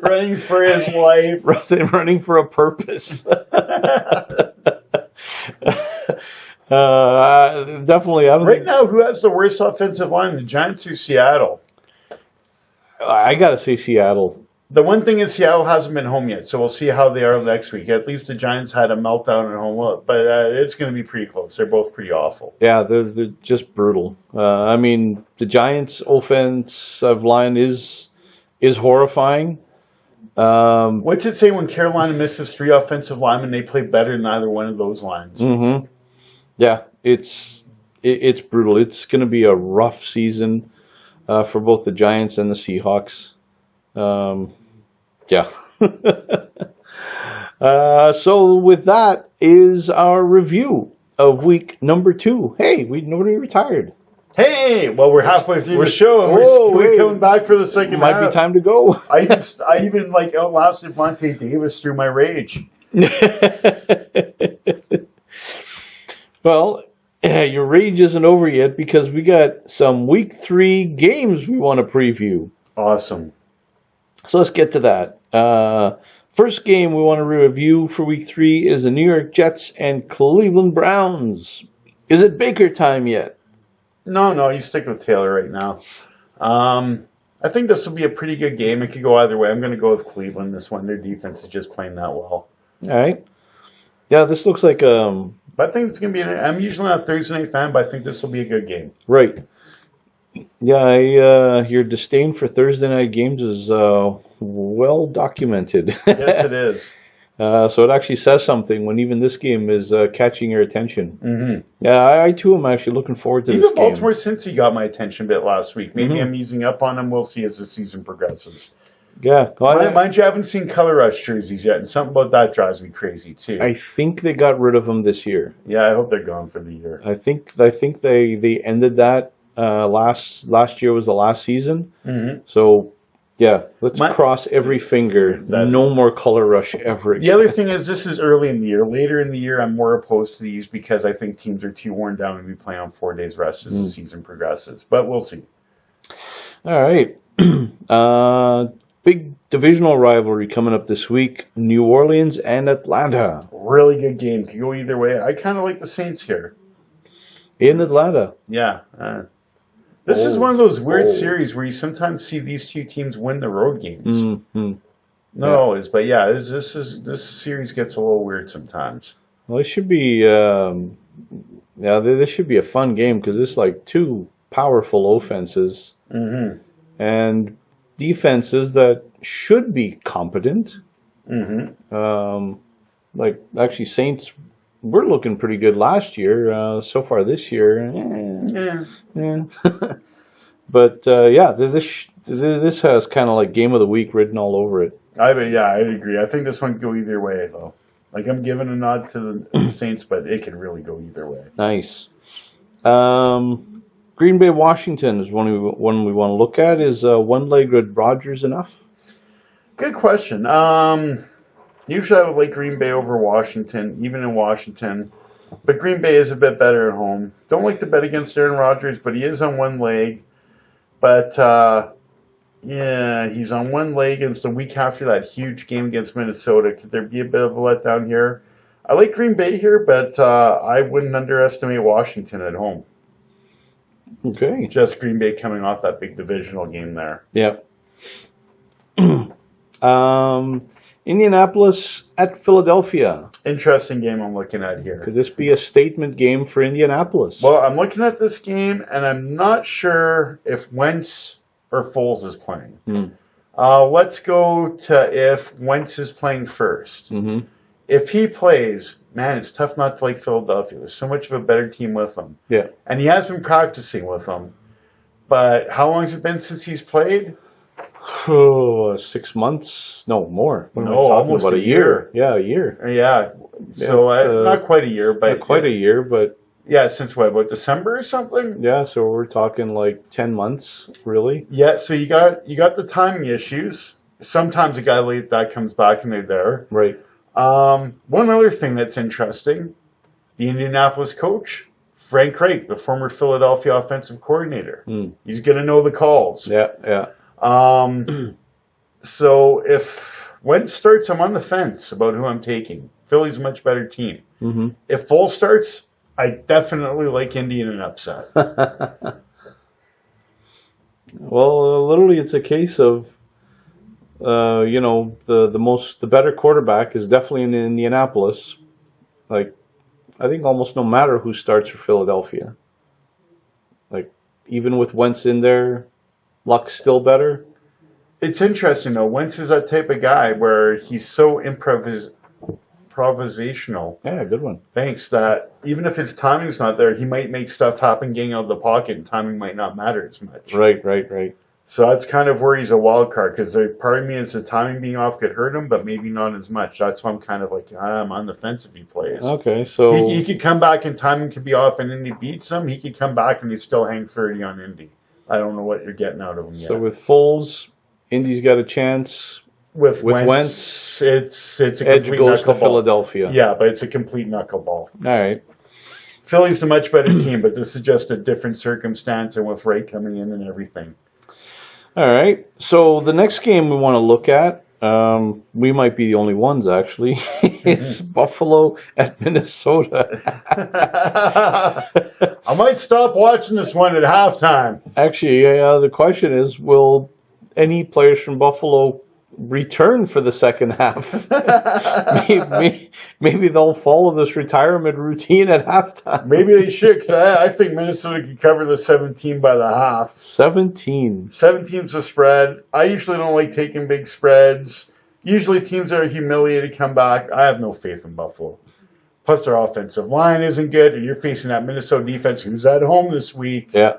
Running for his life. Running for a purpose. Definitely. Right now, who has the worst offensive line, the Giants or Seattle? I got to say Seattle. The one thing is Seattle hasn't been home yet, so we'll see how they are next week. At least the Giants had a meltdown at home, but it's going to be pretty close. They're both pretty awful. Yeah, they're just brutal. I mean, the Giants' offensive line is horrifying. What's it say when Carolina misses 3 offensive linemen? They play better than either one of those lines. Mm-hmm. Yeah, it's brutal. It's going to be a rough season for both the Giants and the Seahawks. Yeah. So with that is our review of week number 2. Hey, nobody retired. Hey, well, we're halfway through the show, and we're coming back for the second half. Might be time to go. I even outlasted Vontae Davis through my rage. Well, your rage isn't over yet because we got some week 3 games we want to preview. Awesome. So let's get to that. First game we want to review for week 3 is the New York Jets and Cleveland Browns. Is it Baker time yet? No, you stick with Taylor right now. I think this will be a pretty good game. It could go either way. I'm going to go with Cleveland this one. Their defense is just playing that well. All right. Yeah, this looks like... But I think it's going to be... I'm usually not a Thursday night fan, but I think this will be a good game. Right. Yeah, your disdain for Thursday night games is well documented. Yes, it is. So it actually says something when even this game is catching your attention. Mm-hmm. Yeah, I too am actually looking forward to this game. Even Baltimore Cincy got my attention a bit last week. Maybe I'm easing up on them. We'll see as the season progresses. Yeah. Mind you, I haven't seen Color Rush jerseys yet, and something about that drives me crazy, too. I think they got rid of them this year. Yeah, I hope they're gone for the year. I think they ended that Last year was the last season. Mm-hmm. So, yeah, let's cross every finger. No more color rush ever again. The other thing is, this is early in the year. Later in the year, I'm more opposed to these because I think teams are too worn down and be playing on 4 days rest as the season progresses. But we'll see. All right. Big divisional rivalry coming up this week. New Orleans and Atlanta. Really good game. Could go either way. I kind of like the Saints here. In Atlanta. Yeah. This is one of those weird series where you sometimes see these two teams win the road games. Mm-hmm. Not always, but yeah, this series gets a little weird sometimes. Well, it should be, this should be a fun game because it's like two powerful offenses and defenses that should be competent. Like actually, Saints were looking pretty good last year. So far this year, But this has kind of like game of the week written all over it. I agree. I think this one could go either way, though. Like, I'm giving a nod to the Saints, but it could really go either way. Nice. Green Bay, Washington is one we want to look at. Is one-legged Rodgers enough? Good question. Usually I would like Green Bay over Washington, even in Washington. But Green Bay is a bit better at home. Don't like to bet against Aaron Rodgers, but he is on one leg. But, he's on one leg, and it's the week after that huge game against Minnesota. Could there be a bit of a letdown here? I like Green Bay here, but I wouldn't underestimate Washington at home. Okay. Just Green Bay coming off that big divisional game there. Yep. Indianapolis at Philadelphia. Interesting game I'm looking at here. Could this be a statement game for Indianapolis? Well, I'm looking at this game, and I'm not sure if Wentz or Foles is playing. Let's go to if Wentz is playing first. If he plays, man, it's tough not to like Philadelphia. There's so much of a better team with him. Yeah. And he has been practicing with them. But how long has it been since he's played? 6 months? No, more. What almost about a year. Yeah, a year. Yeah. So not quite a year, but not quite a year, but yeah, since what, about December or something? Yeah, so we're talking like 10 months, really. Yeah, so you got the timing issues. Sometimes a guy late that comes back and they're there. Right. One other thing that's interesting, the Indianapolis coach, Frank Reich, the former Philadelphia offensive coordinator. He's going to know the calls. Yeah. So if Wentz starts, I'm on the fence about who I'm taking. Philly's a much better team. If Foles starts, I definitely like Indy in an upset. Well, literally, it's a case of, the better quarterback is definitely in Indianapolis. Like, I think almost no matter who starts for Philadelphia. Like, even with Wentz in there, Luck's still better. It's interesting, though. Wentz is that type of guy where he's so improvisational. Yeah, good one. Thanks. That even if his timing's not there, he might make stuff happen getting out of the pocket, and timing might not matter as much. Right. So that's kind of where he's a wild card, because part of me is the timing being off could hurt him, but maybe not as much. That's why I'm kind of like, I'm on the fence if he plays. Okay, so he could come back and timing could be off and Indy beats him. He could come back and he still hang 30 on Indy. I don't know what you're getting out of him yet. So with Foles, Indy's got a chance. With Wentz, it's a edge complete goes to knuckleball. Philadelphia. Yeah, but it's a complete knuckleball. All right. Philly's a much better team, but this is just a different circumstance, and with Ray coming in and everything. All right. So the next game we want to look at, we might be the only ones actually, is Buffalo at Minnesota. I might stop watching this one at halftime. Actually, the question is, will any players from Buffalo return for the second half? maybe they'll follow this retirement routine at halftime. Maybe they should, because I think Minnesota could cover the 17 by the half. 17. 17's the spread. I usually don't like taking big spreads. Usually teams that are humiliated come back. I have no faith in Buffalo. Plus their offensive line isn't good, and you're facing that Minnesota defense who's at home this week. Yeah.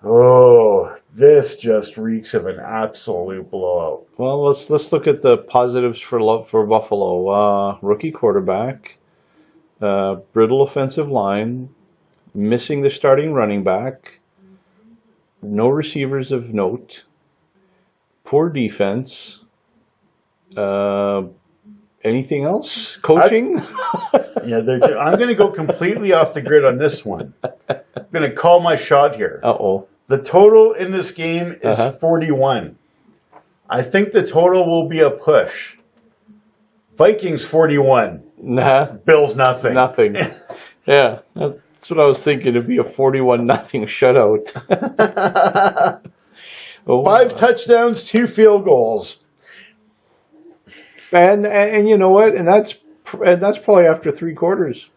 Oh, this just reeks of an absolute blowout. Well, let's look at the positives for Buffalo. Rookie quarterback, brittle offensive line, missing the starting running back. no receivers of note, poor defense. Anything else? Coaching? Yeah, I'm going to go completely off the grid on this one. I'm going to call my shot here. Uh-oh. The total in this game is 41. I think the total will be a push. Vikings 41. Nah. Bills nothing. Nothing. Yeah, that's what I was thinking. It'd be a 41-0 shutout. 5 touchdowns, 2 field goals. And you know what? And that's probably after 3 quarters.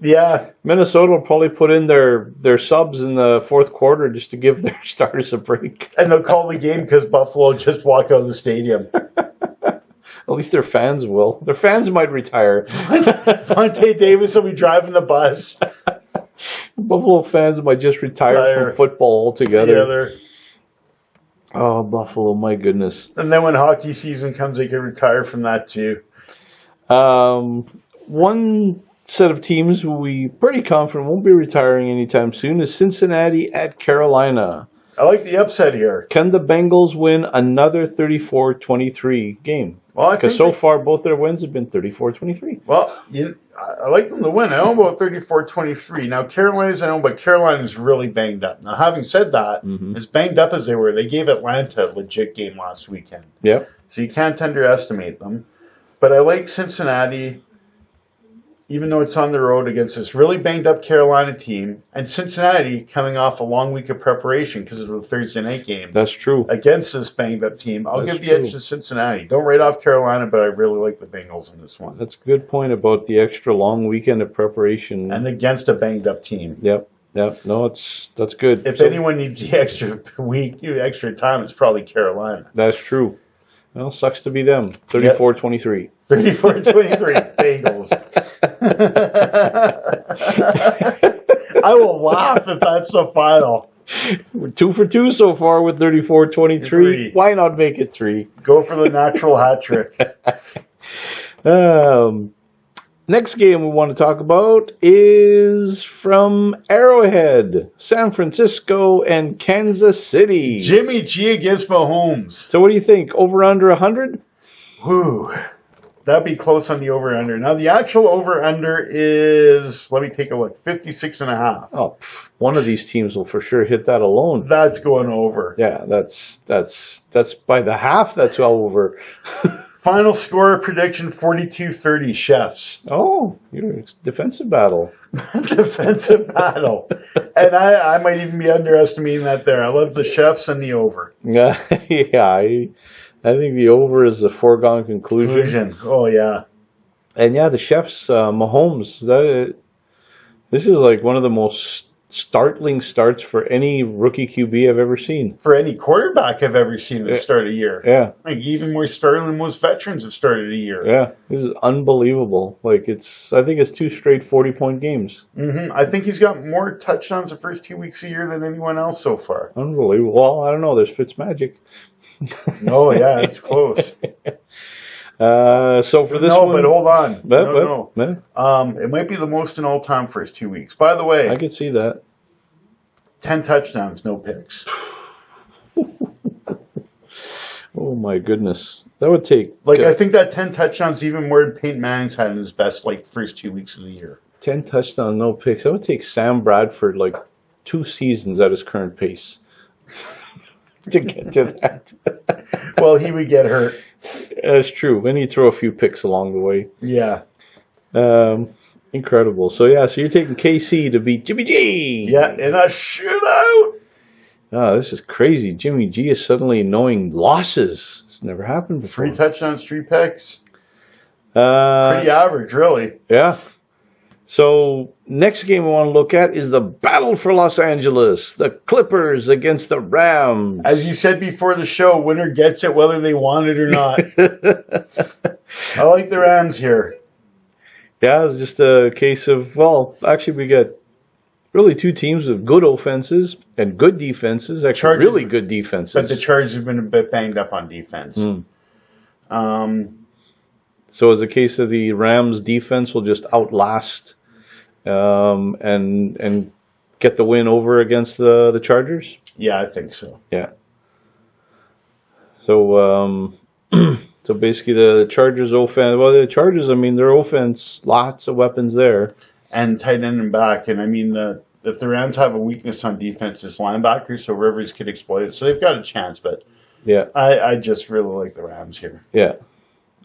Yeah. Minnesota will probably put in their subs in the 4th quarter just to give their starters a break. And they'll call the game because Buffalo just walked out of the stadium. At least their fans will. Their fans might retire. Vontae Davis will be driving the bus. Buffalo fans might just retire from football altogether. Oh, Buffalo, my goodness. And then when hockey season comes, they can retire from that too. One set of teams who we pretty confident won't be retiring anytime soon is Cincinnati at Carolina. I like the upset here. Can the Bengals win another 34-23 game? Well, because so far both their wins have been 34-23. Well, I like them to win. I know about 34-23. Now, but Carolina's really banged up. Now, having said that, as banged up as they were, they gave Atlanta a legit game last weekend. Yep. So you can't underestimate them. But I like Cincinnati, even though it's on the road against this really banged up Carolina team, and Cincinnati coming off a long week of preparation because of the Thursday night game. That's true. Against this banged up team. I'll give the edge to Cincinnati. Don't write off Carolina, but I really like the Bengals in this one. That's a good point about the extra long weekend of preparation. And against a banged up team. Yep. No, that's good. If anyone needs the extra time, it's probably Carolina. That's true. Well, sucks to be them. 34-23. 34-23 Bengals. I will laugh if that's the final. We're 2 for 2 so far with 34-23. Why not make it 3? Go for the natural hat trick. Next game we want to talk about is from Arrowhead, San Francisco, and Kansas City. Jimmy G against Mahomes. So what do you think? Over under 100? Whew. That'd be close on the over-under. Now, the actual over-under is, let me take a look, 56.5. Oh, one of these teams will for sure hit that alone. That's going over. Yeah, that's by the half, that's all over. Final score prediction, 42-30, Chefs. Oh, it's defensive battle. Defensive battle. And I might even be underestimating that there. I love the Chefs and the over. Yeah, I think the over is a foregone conclusion. Oh, yeah. And yeah, the Chefs, Mahomes, this is like one of the most startling starts for any rookie QB I've ever seen. For any quarterback I've ever seen at the start of a year. Yeah. Like even more startling than most veterans have started a year. Yeah. This is unbelievable. I think it's 2 straight 40-point games. I think he's got more touchdowns the first 2 weeks of the year than anyone else so far. Unbelievable. Well, I don't know. There's Fitzmagic. Oh, yeah. It's close. So for this one... No, but hold on. No. Man. It might be the most in all time first 2 weeks. By the way... I could see that. 10 touchdowns, no picks. Oh, my goodness. That would take... I think that 10 touchdowns even more than Peyton Manning's had in his best, first 2 weeks of the year. 10 touchdowns, no picks. That would take Sam Bradford, 2 seasons at his current pace to get to that. Well, he would get hurt. That's true. And he'd throw a few picks along the way. Yeah. Incredible. So you're taking KC to beat Jimmy G. Yeah, in a shootout. Oh, this is crazy. Jimmy G is suddenly knowing losses. It's never happened before. 3 touchdowns, 3 picks. Pretty average, really. Yeah. So next game we want to look at is the battle for Los Angeles. The Clippers against the Rams. As you said before the show, winner gets it whether they want it or not. I like the Rams here. Yeah, it's just a case of, actually we got really 2 teams with good offenses and good defenses. Actually, really good defenses. But the Chargers have been a bit banged up on defense. So as a case of the Rams defense will just outlast and get the win over against the Chargers? Yeah, I think so. Yeah. So so basically the Chargers offense. Well, the Chargers, I mean, their offense, lots of weapons there, and tight end and back. And I mean, if the Rams have a weakness on defense, it's linebackers, so Rivers could exploit it. So they've got a chance. But yeah, I just really like the Rams here. Yeah.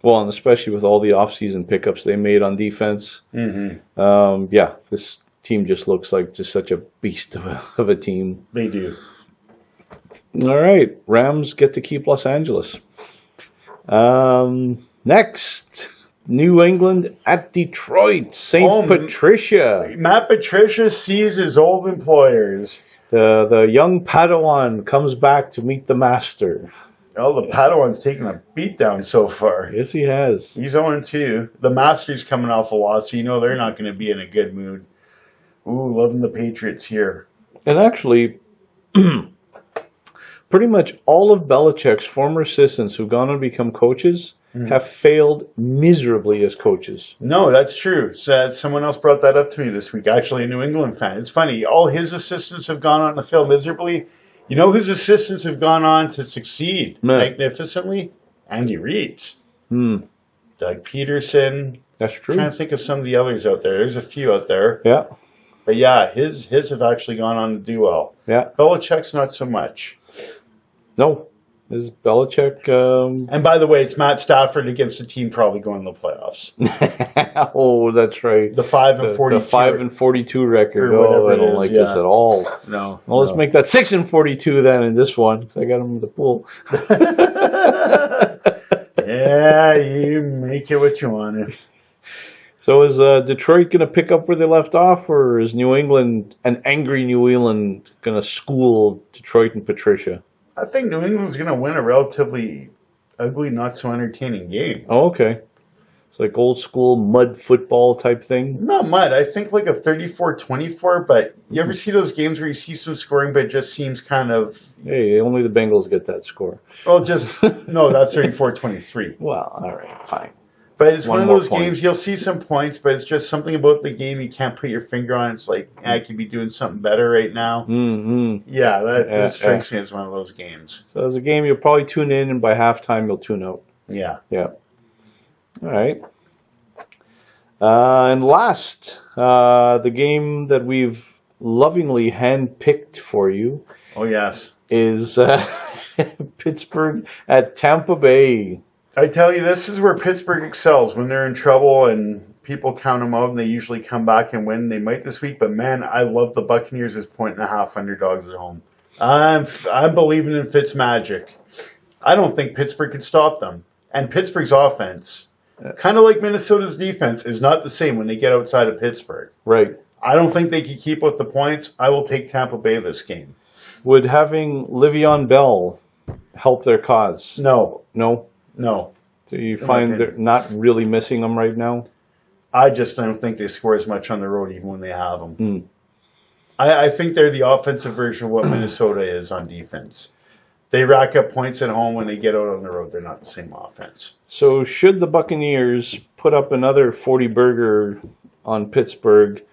Well, and especially with all the offseason pickups they made on defense. Yeah, this team just looks like just such a beast of a team. They do. All right, Rams get to keep Los Angeles. Next, New England at Detroit, St. Patricia. Matt Patricia sees his old employers. The young Padawan comes back to meet the master. Oh, the Padawan's taking a beatdown so far. Yes, he has. He's 0-2. The master's coming off a loss, so you know they're not going to be in a good mood. Ooh, loving the Patriots here. And actually, pretty much all of Belichick's former assistants who've gone on to become coaches have failed miserably as coaches. No, that's true. So someone else brought that up to me this week, actually a New England fan. It's funny. All his assistants have gone on to fail miserably. You know whose assistants have gone on to succeed magnificently? Andy Reid's. Doug Peterson. That's true. I'm trying to think of some of the others out there. There's a few out there. Yeah. But yeah, his have actually gone on to do well. Yeah. Belichick's not so much. No. This is Belichick. And by the way, it's Matt Stafford against a team probably going to the playoffs. Oh, that's right. The 5-42. The 5-42 record. Oh, I don't like this at all. No. Well, let's make that 6-42 then in this one, because I got him in the pool. Yeah, you make it what you want to. So is Detroit going to pick up where they left off, or is New England, an angry New England, going to school Detroit and Patricia? I think New England's going to win a relatively ugly, not so entertaining game. Oh, okay. It's like old school mud football type thing? Not mud. I think like a 34-24, but you ever see those games where you see some scoring, but it just seems kind of... Hey, only the Bengals get that score. Well, no, that's 34-23. Well, all right, fine. But it's one of those games, you'll see some points, but it's just something about the game you can't put your finger on. It's like, I could be doing something better right now. Yeah, that strikes me as one of those games. So it's a game you'll probably tune in, and by halftime you'll tune out. Yeah. Yeah. All right. And last, the game that we've lovingly handpicked for you. Oh, yes. Is Pittsburgh at Tampa Bay. I tell you, this is where Pittsburgh excels. When they're in trouble and people count them out and they usually come back and win. They might this week, but man, I love the Buccaneers as 1.5 underdogs at home. I'm believing in Fitz magic. I don't think Pittsburgh can stop them. And Pittsburgh's offense, kind of like Minnesota's defense, is not the same when they get outside of Pittsburgh. Right. I don't think they can keep with the points. I will take Tampa Bay this game. Would having Le'Veon Bell help their cause? No. No? No. So you find they're not really missing them right now? I just don't think they score as much on the road even when they have them. I think they're the offensive version of what Minnesota is on defense. They rack up points at home. When they get out on the road, they're not the same offense. So should the Buccaneers put up another 40-burger on Pittsburgh,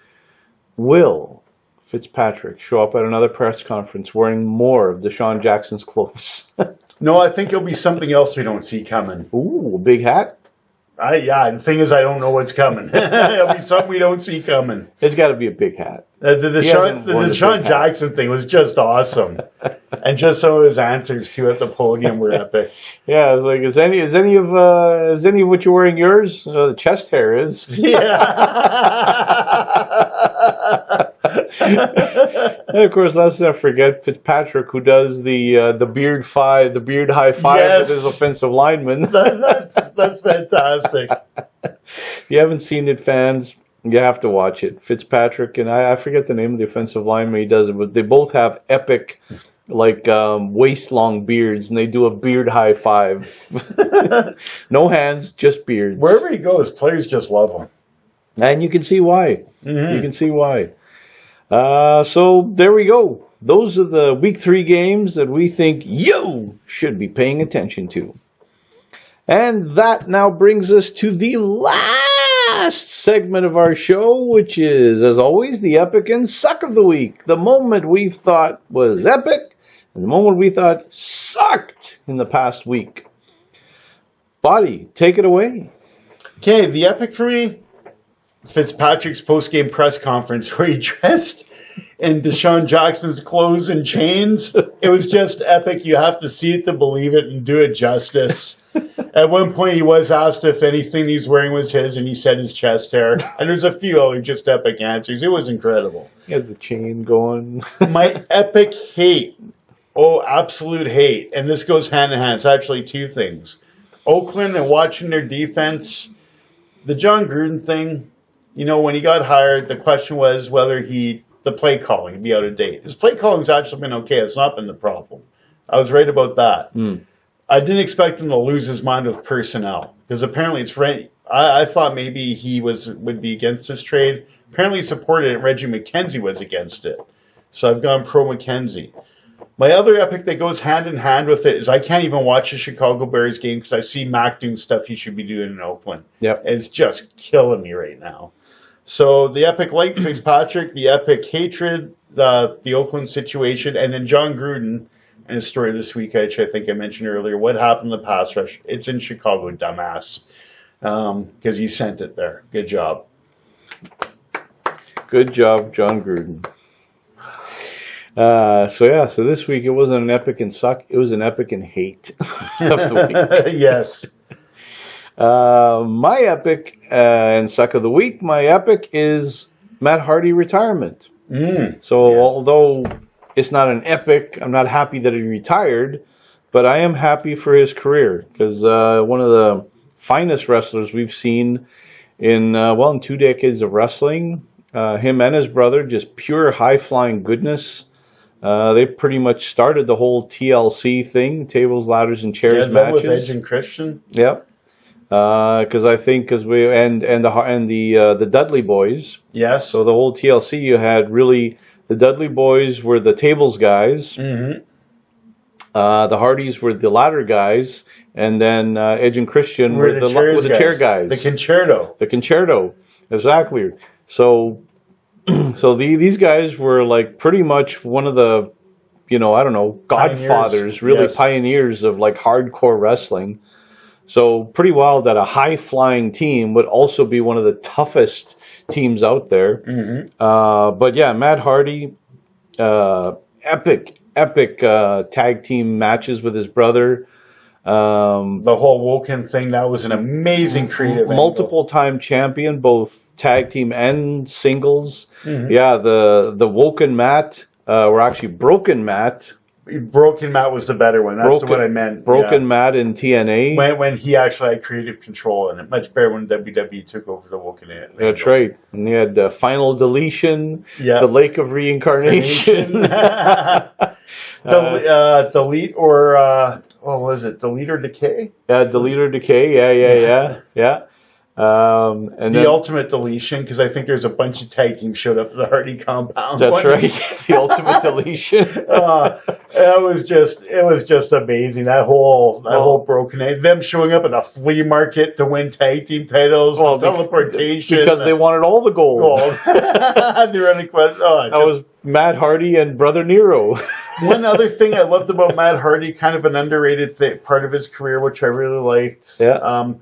will Fitzpatrick show up at another press conference wearing more of Deshaun Jackson's clothes? No, I think it'll be something else we don't see coming. Ooh, a big hat? Yeah, the thing is, I don't know what's coming. It'll be something we don't see coming. It's got to be a big hat. The Deshaun Jackson thing was just awesome. And just some of his answers, too, at the podium were epic. Yeah, it's like, is any of what you're wearing yours? The chest hair is. Yeah. And of course, let's not forget Fitzpatrick, who does the beard high five with his offensive lineman. That's fantastic. If you haven't seen it, fans, you have to watch it. Fitzpatrick, and I forget the name of the offensive lineman he does it, but they both have epic, waist-long beards, and they do a beard high five. No hands, just beards. Wherever he goes, players just love him. And you can see why. Mm-hmm. You can see why. So there we go. Those are the Week 3 games that we think you should be paying attention to. And that now brings us to the last last segment of our show, which is, as always, the epic and suck of the week. The moment we thought was epic and the moment we thought sucked in the past week. Body, take it away. Okay, the epic for me, Fitzpatrick's post-game press conference where he dressed in Deshaun Jackson's clothes and chains. It was just epic. You have to see it to believe it and do it justice. At one point, he was asked if anything he's wearing was his, and he said his chest hair. And there's a few other just epic answers. It was incredible. He had the chain going. My epic hate. Oh, absolute hate. And this goes hand in hand. It's actually two things. Oakland and watching their defense. The John Gruden thing, you know, when he got hired, the question was whether the play calling would be out of date. His play calling's actually been okay. It's not been the problem. I was right about that. I didn't expect him to lose his mind with personnel because apparently it's right. I thought maybe he would be against this trade. Apparently he supported it, and Reggie McKenzie was against it. So I've gone pro McKenzie. My other epic that goes hand in hand with it is I can't even watch the Chicago Bears game because I see Mac doing stuff he should be doing in Oakland. Yep. It's just killing me right now. So the epic like Fitzpatrick, the epic hatred, the Oakland situation, and then John Gruden and his story this week, which I think I mentioned earlier. What happened in the pass rush? It's in Chicago, dumbass, because he sent it there. Good job. Good job, John Gruden. So this week it wasn't an epic and suck, it was an epic and hate of the week. Yes. My epic and suck of the week, my epic is Matt Hardy retirement. Although it's not an epic, I'm not happy that he retired, but I am happy for his career because one of the finest wrestlers we've seen in 2 decades of wrestling. Him and his brother, just pure high-flying goodness. They pretty much started the whole TLC thing, tables, ladders, and chairs matches. With Edge and Christian. Yep. Because the Dudley Boys. Yes. So the whole TLC, you had really the Dudley Boys were the tables guys. Mm-hmm. The Hardys were the ladder guys, and then Edge and Christian were the chair guys. The concerto. The concerto, exactly. So these guys were like pretty much one of the, godfathers, pioneers of like hardcore wrestling. So pretty wild that a high-flying team would also be one of the toughest teams out there. Mm-hmm. But yeah, Matt Hardy, epic tag team matches with his brother. The whole Woken thing, that was an amazing creative multiple-time champion, both tag team and singles. Mm-hmm. Yeah, the Woken Matt, or actually Broken Matt. Broken Matt was the better one. That's what I meant. Broken Matt in TNA. When he actually had creative control in it. Much better when WWE took over the Woken Matt. That's right. And he had Final Deletion, the Lake of Reincarnation. Delete or... what was it? Delete or Decay? Yeah, Delete or Decay. Yeah. And the ultimate deletion, because I think there's a bunch of tag teams showed up at the Hardy compound. That's right. The ultimate deletion. It was just amazing. That whole broken egg. Them showing up at a flea market to win tag team titles. Teleportation. Because they wanted all the gold. That was Matt Hardy and Brother Nero. One other thing I loved about Matt Hardy, kind of an underrated part of his career, which I really liked. Yeah.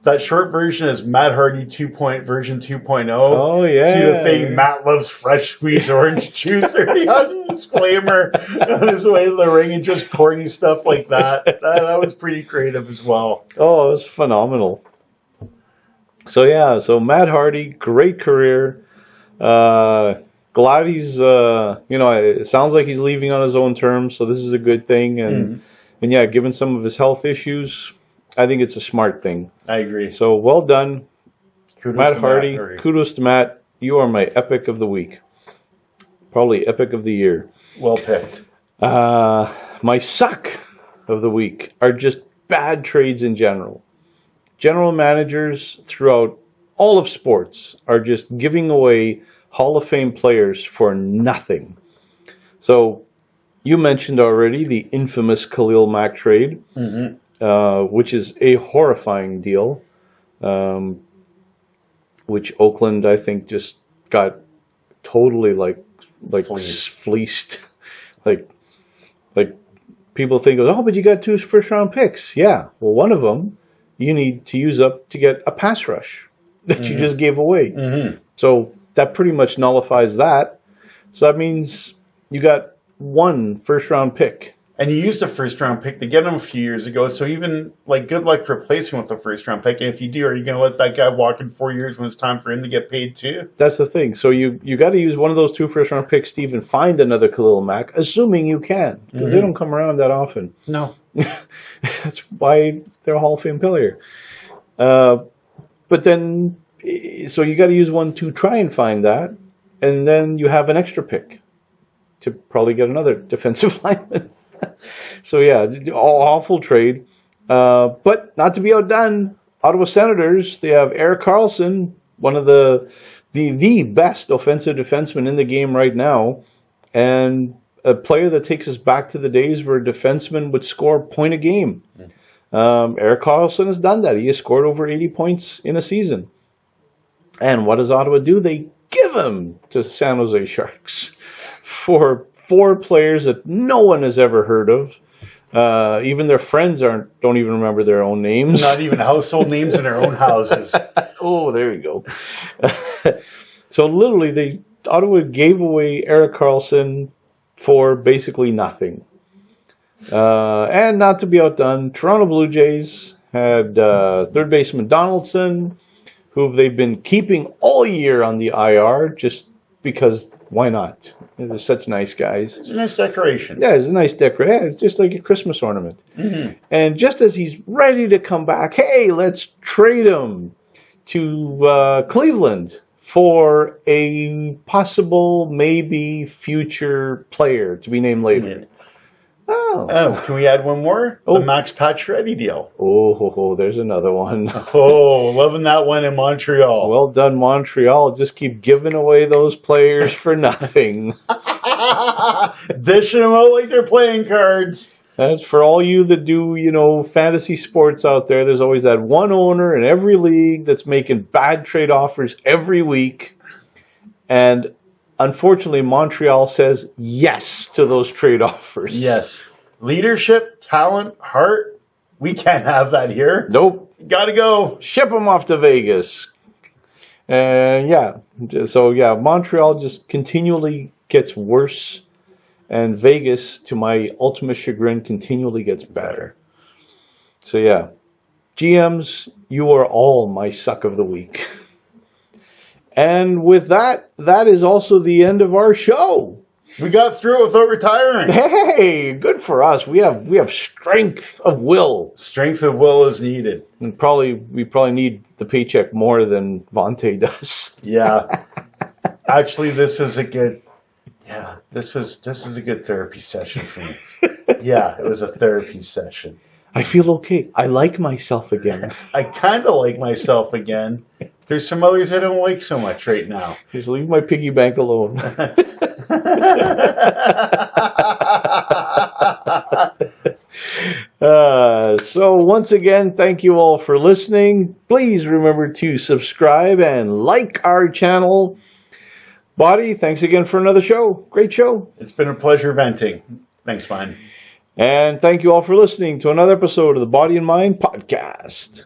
That short version is Matt Hardy version 2.0. Oh, yeah. See the thing, Matt loves fresh squeezed orange juice. There he had a disclaimer on his way to the ring and just corny stuff like that. That was pretty creative as well. Oh, it was phenomenal. So Matt Hardy, great career. Glad he's, it sounds like he's leaving on his own terms, so this is a good thing. And given some of his health issues, I think it's a smart thing. I agree. So well done, Kudos Matt to Hardy. Matt Hardy. Kudos to Matt. You are my epic of the week. Probably epic of the year. Well picked. My suck of the week are just bad trades in general. General managers throughout all of sports are just giving away Hall of Fame players for nothing. So you mentioned already the infamous Khalil Mack trade. Mm-hmm. Which is a horrifying deal. which Oakland, I think, just got totally fleeced. like people think, oh, but you got 2 first-round picks. Yeah, well, one of them you need to use up to get a pass rush that you just gave away. So that pretty much nullifies that. So that means you got 1 first-round pick. And you used a first-round pick to get him a few years ago, so even, good luck replacing with a first-round pick. And if you do, are you going to let that guy walk in 4 years when it's time for him to get paid too? That's the thing. So you got to use one of those 2 first-round picks to even find another Khalil Mack, assuming you can, because they don't come around that often. No. That's why they're a Hall of Fame player. But then, so you got to use one to try and find that, and then you have an extra pick to probably get another defensive lineman. So yeah, awful trade. But not to be outdone, Ottawa Senators, they have Erik Karlsson, one of the best offensive defensemen in the game right now, and a player that takes us back to the days where a defenseman would score a point a game. Erik Karlsson has done that. He has scored over 80 points in a season. And what does Ottawa do? They give him to San Jose Sharks for 4 players that no one has ever heard of. Even their friends don't even remember their own names. Not even household names in their own houses. Oh, there you go. So literally, Ottawa gave away Erik Karlsson for basically nothing. And not to be outdone, Toronto Blue Jays had third baseman Donaldson, who they've been keeping all year on the IR just because why not? They're such nice guys. It's a nice decoration. Yeah, it's a nice decoration. Yeah, it's just like a Christmas ornament. And just as he's ready to come back, hey, let's trade him to Cleveland for a possible, maybe future player to be named later. Oh, can we add one more? The Max Pacioretty deal. Oh, there's another one. Oh, loving that one in Montreal. Well done, Montreal. Just keep giving away those players for nothing. Dishing them out like they're playing cards. That's for all you that do, fantasy sports out there. There's always that one owner in every league that's making bad trade offers every week. And unfortunately, Montreal says yes to those trade offers. Yes. Leadership, talent, heart. We can't have that here. Nope. Gotta go. Ship them off to Vegas. And Montreal just continually gets worse. And Vegas, to my ultimate chagrin, continually gets better. So yeah, GMs, you are all my suck of the week. And with that is also the end of our show. We got through it without retiring. Hey, good for us. We have strength of will. Strength of will is needed. And we probably need the paycheck more than Vontae does. Yeah. Actually, this is a good therapy session for me. Yeah, it was a therapy session. I feel okay. I like myself again. I kind of like myself again. There's some others I don't like so much right now. Just leave my piggy bank alone. So once again, thank you all for listening. Please remember to subscribe and like our channel. Body, thanks again for another show. Great show. It's been a pleasure venting. Thanks, man. And thank you all for listening to another episode of the Body and Mind Podcast.